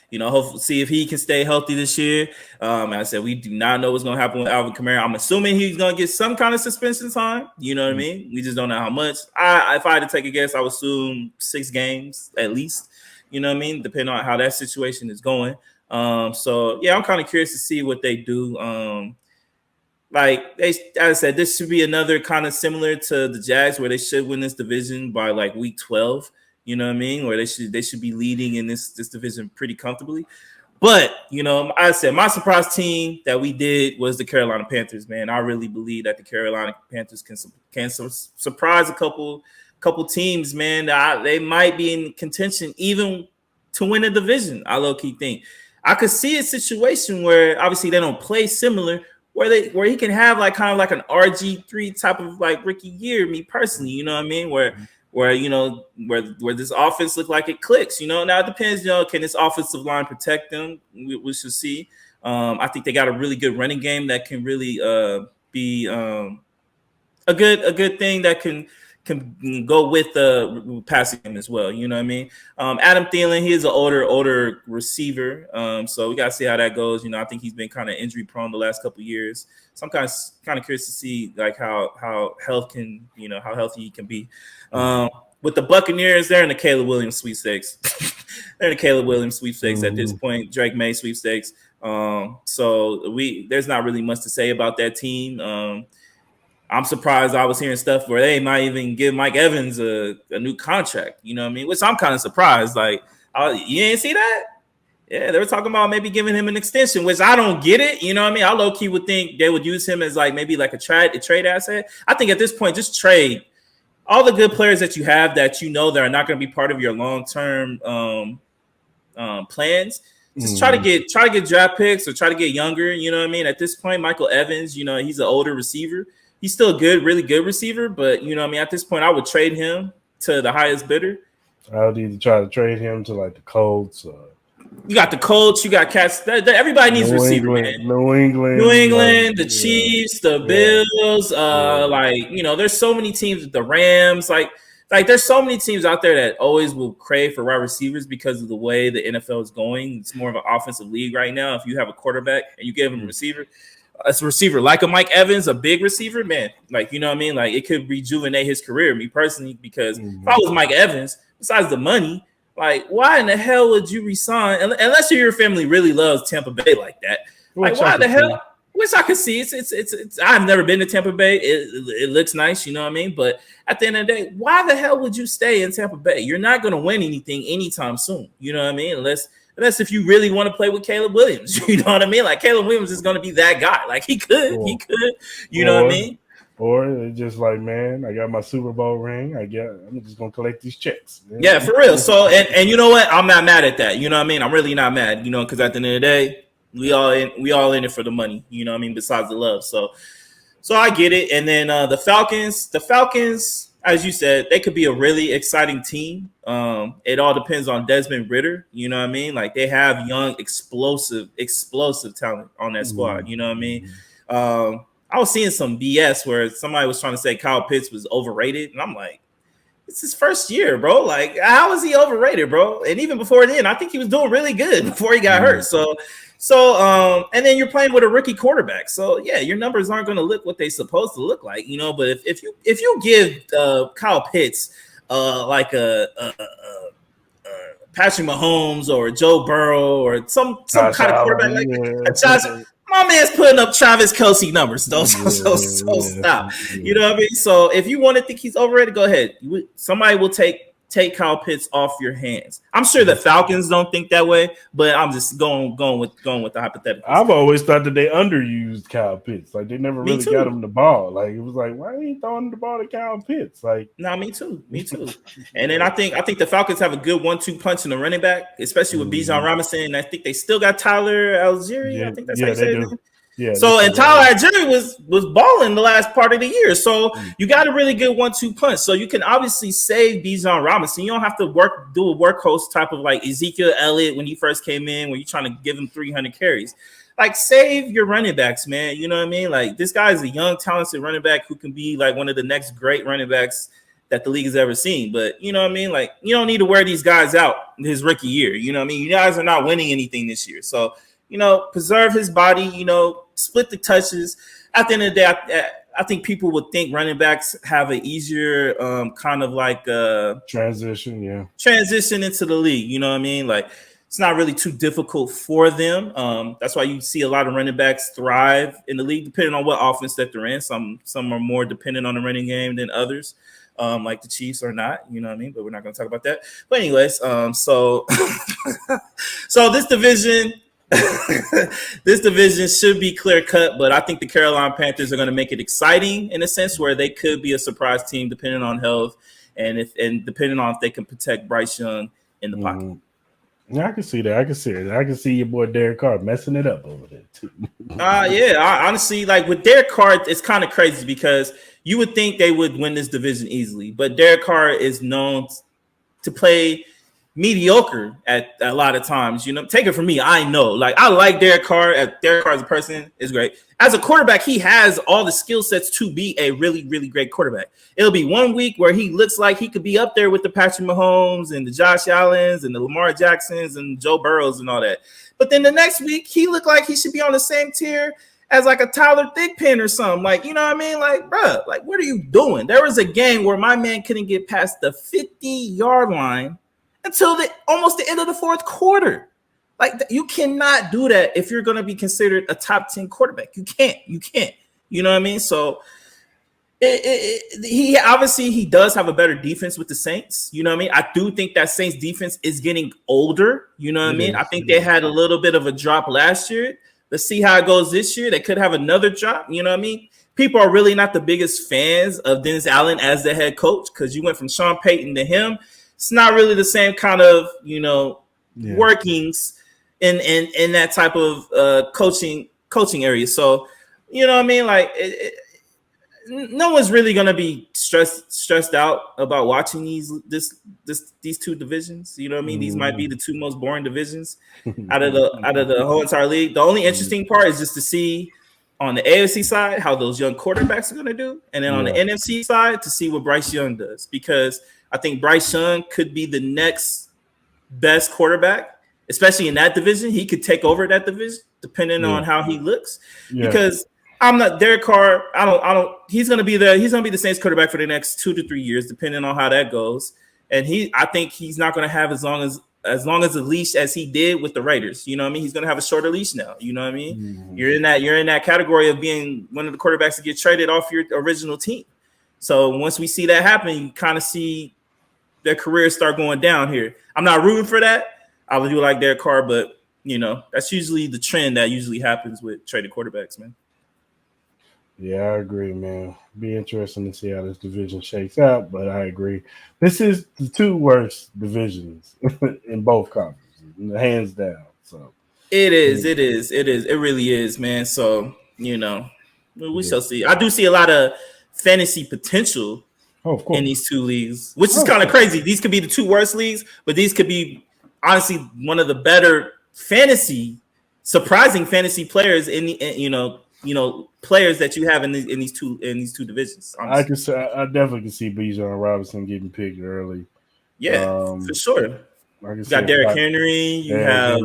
You know, hopefully see if he can stay healthy this year. I said we do not know what's going to happen with Alvin Kamara. I'm assuming he's going to get some kind of suspension time. You know what I mean? We just don't know how much. If I had to take a guess, I would assume 6 games at least. You know what I mean? Depending on how that situation is going. So yeah, I'm kind of curious to see what they do. Like as I said, this should be another kind of similar to the Jags, where they should win this division by like week 12. You know what I mean? Where they should be leading in this division pretty comfortably. But you know, I said my surprise team that we did was the Carolina Panthers. Man, I really believe that the Carolina Panthers can surprise a couple teams. Man, they might be in contention even to win a division. I low key think I could see a situation where obviously they don't play similar, where he can have like kind of like an RG3 type of like rookie year, me personally, you know what I mean? Where you know, where this offense look like it clicks, you know. Now it depends, you know, can this offensive line protect them? We should see. I think they got a really good running game that can really be a good thing that can go with the passing game as well. You know what I mean? Adam Thielen, he is an older receiver. So we got to see how that goes. You know, I think he's been kind of injury prone the last couple of years. So I'm kind of curious to see like how healthy he can be. With the Buccaneers, they're in the Caleb Williams sweepstakes. They're in the Caleb Williams sweepstakes at this point. Drake May sweepstakes. So there's not really much to say about that team. I'm surprised I was hearing stuff where they might even give Mike Evans a new contract, you know what I mean? Which I'm kind of surprised. Like, you didn't see that? Yeah, they were talking about maybe giving him an extension, which I don't get it. You know what I mean? I low-key would think they would use him as like maybe like a trade asset. I think at this point, just trade all the good players that you have that you know that are not going to be part of your long-term plans. Just try to get draft picks or try to get younger. You know what I mean? At this point, Michael Evans, you know, he's an older receiver. He's still a really good receiver, but you know what I mean, at this point, I would trade him to the highest bidder. I would either try to trade him to like the Colts. You got the Colts, you got cats. Everybody needs a receiver, man. New England, the Chiefs, the Bills. Like, you know, there's so many teams. The Rams, like there's so many teams out there that always will crave for wide receivers because of the way the NFL is going. It's more of an offensive league right now. If you have a quarterback and you give him a receiver. As a receiver, like a Mike Evans, a big receiver, man, like, you know what I mean? Like, it could rejuvenate his career, me personally, because if I was Mike Evans, besides the money, like, why in the hell would you resign? Unless your family really loves Tampa Bay like that. Like, why the hell? Which I could see. It's I've never been to Tampa Bay. It looks nice, you know what I mean? But at the end of the day, why the hell would you stay in Tampa Bay? You're not going to win anything anytime soon, you know what I mean? Unless if you really want to play with Caleb Williams, you know what I mean? Like, Caleb Williams is going to be that guy. Like, he could, you know what I mean? Or it's just like, man, I got my Super Bowl ring. I'm just going to collect these checks. Man. Yeah, for real. So, and you know what? I'm not mad at that. You know what I mean? I'm really not mad, you know, because at the end of the day, we all in it for the money, you know what I mean? Besides the love. So I get it. And then the Falcons, as you said, they could be a really exciting team. It all depends on Desmond Ritter. You know what I mean? Like, they have young, explosive talent on that squad. You know what I mean? I was seeing some BS where somebody was trying to say Kyle Pitts was overrated. And I'm like, it's his first year, bro. Like, how is he overrated, bro? And even before then, I think he was doing really good before he got hurt. And then you're playing with a rookie quarterback. So yeah, your numbers aren't going to look what they're supposed to look like, you know. But if you give Kyle Pitts like a Patrick Mahomes or Joe Burrow or some kind of quarterback like Josh. My man's putting up Travis Kelce numbers, though. So stop. You know what I mean? So if you want to think he's overrated, go ahead. Somebody will take Kyle Pitts off your hands. I'm sure the Falcons don't think that way, but I'm just going with the hypothetical. I've always thought that they underused Kyle Pitts. Like they never really got him the ball. Like it was like, why are you throwing the ball to Kyle Pitts? Like, no, me too. And then I think the Falcons have a good 1-2 punch in the running back, especially with Bijan Robinson. I think they still got Tyler Algieri. Yeah, I think that's how you say it. Yeah. So and Tyler Algieri was balling the last part of the year. So you got a really good 1-2 punch. So you can obviously save Bijan Robinson. You don't have to do a workhorse type of like Ezekiel Elliott when he first came in, when you're trying to give him 300 carries. Like save your running backs, man. You know what I mean? Like this guy is a young, talented running back who can be like one of the next great running backs that the league has ever seen. But you know what I mean? Like you don't need to wear these guys out in his rookie year. You know what I mean? You guys are not winning anything this year. So you know, preserve his body, you know, split the touches. At the end of the day, I think people would think running backs have an easier kind of like transition into the league. You know what I mean? Like it's not really too difficult for them. That's why you see a lot of running backs thrive in the league, depending on what offense that they're in. Some are more dependent on the running game than others. Like the Chiefs are not, you know what I mean? But we're not going to talk about that. But anyways, so this division. This division should be clear cut, but I think the Carolina Panthers are going to make it exciting in a sense where they could be a surprise team depending on health and depending on if they can protect Bryce Young in the pocket. Yeah, I can see that. I can see your boy Derek Carr messing it up over there too. Honestly, like with Derek Carr, it's kind of crazy because you would think they would win this division easily, but Derek Carr is known to play mediocre at a lot of times, you know. Take it from me, I know. Like I like Derek Carr. Derek Carr as a person is great. As a quarterback, he has all the skill sets to be a really, really great quarterback. It'll be 1 week where he looks like he could be up there with the Patrick Mahomes and the Josh Allens and the Lamar Jacksons and Joe Burrows and all that. But then the next week, he looked like he should be on the same tier as like a Tyler Thigpen or something. Like, you know what I mean? Like, bro, like what are you doing? There was a game where my man couldn't get past the 50-yard line until almost the end of the fourth quarter. Like you cannot do that if you're going to be considered a top 10 quarterback. You can't. You know what I mean? So he obviously does have a better defense with the Saints. You know what I mean? I do think that Saints defense is getting older. You know what I mean? I think they had a little bit of a drop last year. Let's see how it goes this year. They could have another drop. You know what I mean? People are really not the biggest fans of Dennis Allen as the head coach because you went from Sean Payton to him. It's not really the same kind of, you know, workings in that type of coaching area. So, you know what I mean? Like, no one's really gonna be stressed out about watching these two divisions. You know what I mean? These might be the two most boring divisions out of the whole entire league. The only interesting part is just to see on the AFC side how those young quarterbacks are gonna do, and then on the NFC side to see what Bryce Young does, because I think Bryce Young could be the next best quarterback, especially in that division. He could take over that division depending on how he looks. Because I'm not Derek Carr. I don't. He's gonna be the Saints quarterback for the next 2 to 3 years, depending on how that goes. And I think he's not gonna have as long as a leash as he did with the Raiders. You know what I mean? He's gonna have a shorter leash now. You know what I mean? Mm-hmm. You're in that category of being one of the quarterbacks to get traded off your original team. So once we see that happen, you kind of see their careers start going down here. I'm not rooting for that. I would do like Derek Carr, but you know, that's usually the trend that usually happens with traded quarterbacks, man. Yeah, I agree, man. Be interesting to see how this division shakes out, but I agree. This is the two worst divisions in both conferences, hands down. So it is. It really is, man. So, you know, we shall see. I do see a lot of fantasy potential in these two leagues, which is kind of crazy. These could be the two worst leagues, but these could be honestly one of the better surprising fantasy players in the, you know, players that you have in these two divisions. Honestly. I definitely can see Bijan Robinson getting picked early. Yeah, for sure. Like You got Derrick Henry. You have,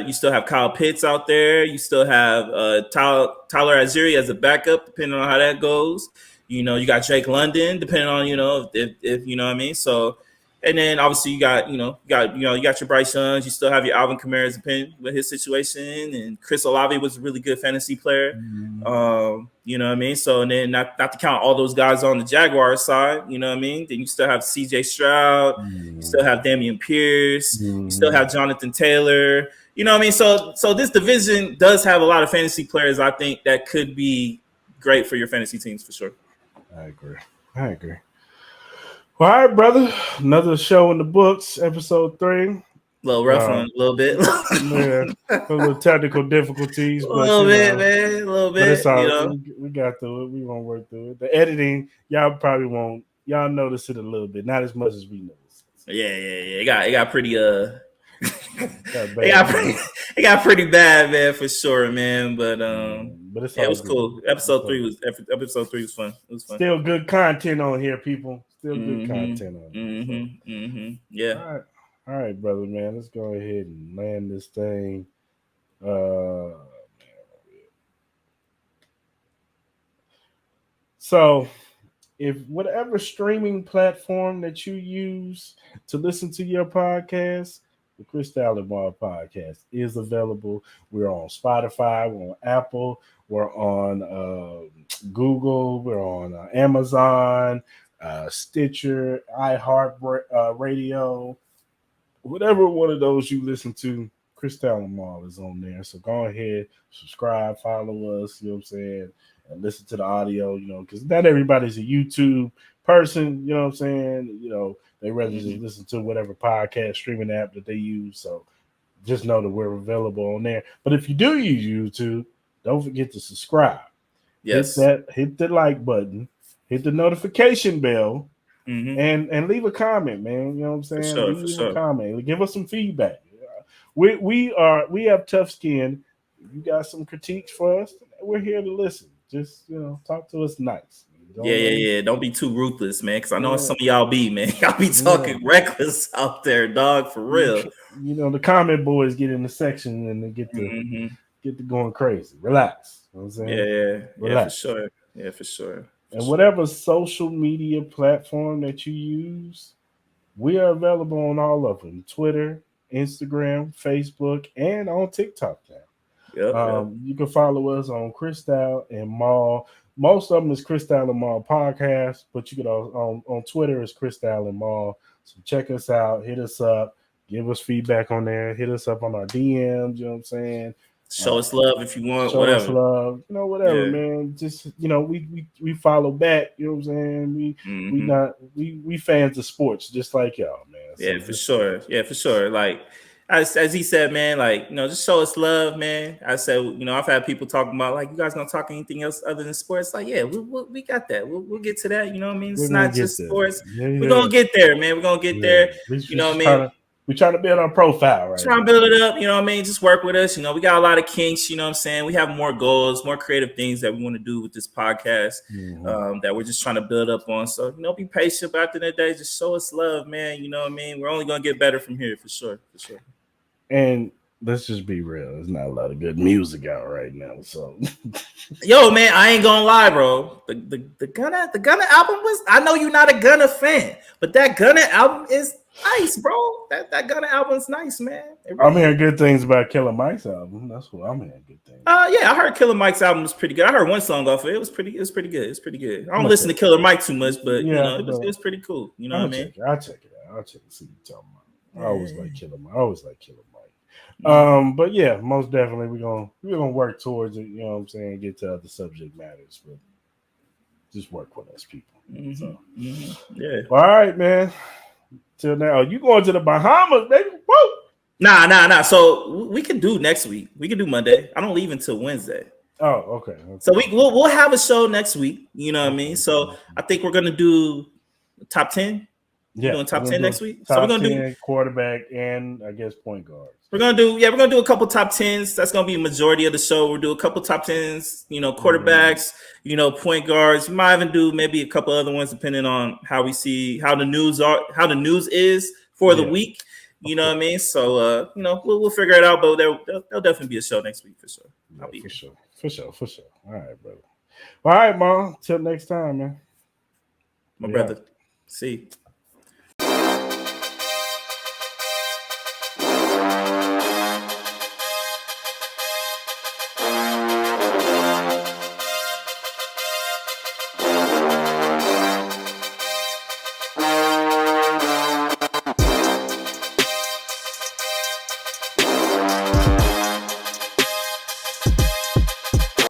you still have Kyle Pitts out there. You still have Tyler Azeri as a backup, depending on how that goes. You got Drake London, depending on if you know what I mean. So, and then obviously you got you got your Bryce Youngs. You still have your Alvin Kamara's depending with his situation, and Chris Olave was a really good fantasy player. You know what I mean. So, and then not to count all those guys on the Jaguars side. You know what I mean. Then you still have C.J. Stroud. You still have Dameon Pierce. You still have Jonathan Taylor. You know what I mean. So this division does have a lot of fantasy players. I think that could be great for your fantasy teams for sure. I agree. All right, brother. Another show in the books, episode 3. A little rough one, a little bit. Yeah, a little technical difficulties. A little bit, man. A little bit. But it's all right. We got through it. We won't work through it. The editing, y'all probably won't. Y'all notice it a little bit, not as much as we notice. Yeah. It got pretty it got pretty bad, man, for sure, man. But it was cool. Episode 3 was fun. It was fun. Still good content on here, people. Still good content on here. Yeah. All right, brother, man. Let's go ahead and land this thing. So, if whatever streaming platform that you use to listen to your podcast, the Cris Lamar podcast is available. We're on Spotify, we're on Apple, we're on Google, we're on Amazon, Stitcher, iHeart Radio. Whatever one of those you listen to, Cris Lamar is on there. So go ahead, subscribe, follow us, you know what I'm saying, and listen to the audio, because not everybody's a YouTube person, you know what I'm saying? They rather just listen to whatever podcast streaming app that they use. So just know that we're available on there. But if you do use YouTube, don't forget to subscribe. Yes. Hit the like button, hit the notification bell, and leave a comment, man. You know what I'm saying? Leave a comment. Give us some feedback. We have tough skin. If you got some critiques for us, we're here to listen. Just talk to us nice. Don't be too ruthless, man. Because I know some of y'all be, man. Y'all be talking reckless out there, dog. For real. The comment boys get in the section and they get to going crazy. Relax. You know what I'm saying? Relax. For sure. And whatever social media platform that you use, we are available on all of them: Twitter, Instagram, Facebook, and on TikTok now. You can follow us on Cris and Maul. Most of them is Cris and Maul podcast, but you can on Twitter is Cris and Maul. So check us out, hit us up, give us feedback on there, hit us up on our DMs. You know what I'm saying? Show us love if you want. Show us love, whatever, man. Just we follow back. You know what I'm saying? We fans of sports, just like y'all, man. For sure. Like as he said, man, like just show us love, man. I said, I've had people talking about like, you guys gonna talk anything else other than sports? Like, we got that. We'll get to that. You know what I mean? It's not just sports. We're gonna get there, man. We're gonna get there. You know what I mean? We're trying to build our profile, right? Trying to build it up, you know what I mean? Just work with us. We got a lot of kinks, you know what I'm saying? We have more goals, more creative things that we want to do with this podcast that we're just trying to build up on. So, be patient. But at the end of the day, just show us love, man. You know what I mean? We're only going to get better from here, for sure. And let's just be real. There's not a lot of good music out right now. So, yo, man, I ain't gonna lie, bro. The Gunna album was. I know you're not a Gunna fan, but that Gunna album is nice, bro. That Gunna album's nice, man. I'm hearing good things about Killer Mike's album. That's what I'm hearing good things. I heard Killer Mike's album was pretty good. I heard one song off it. It was pretty good. I don't listen to Killer Mike too much, but it was pretty cool. You know what I mean? I'll check it out. I'll check and see what you're talking about. I always like Killer Mike. But yeah, most definitely we're gonna work towards it. You know what I'm saying? Get to other subject matters, but just work with us, people. Yeah. All right, man. Till now, you going to the Bahamas, baby? Woo! Nah. So we can do next week. We can do Monday. I don't leave until Wednesday. Oh, okay. So we'll have a show next week. You know what I mean? So I think we're gonna do top 10. We're doing top 10 next week. So we're gonna do quarterback and I guess point guards. We're gonna do a couple top 10s. That's gonna be a majority of the show. We'll do a couple top 10s, quarterbacks, point guards. We might even do maybe a couple other ones depending on how we see how the news is for the week. You know what I mean? So we'll figure it out, but there'll definitely be a show next week for sure. I'll be for sure. All right, brother. All right, Mom. Till next time, man. My brother. See you.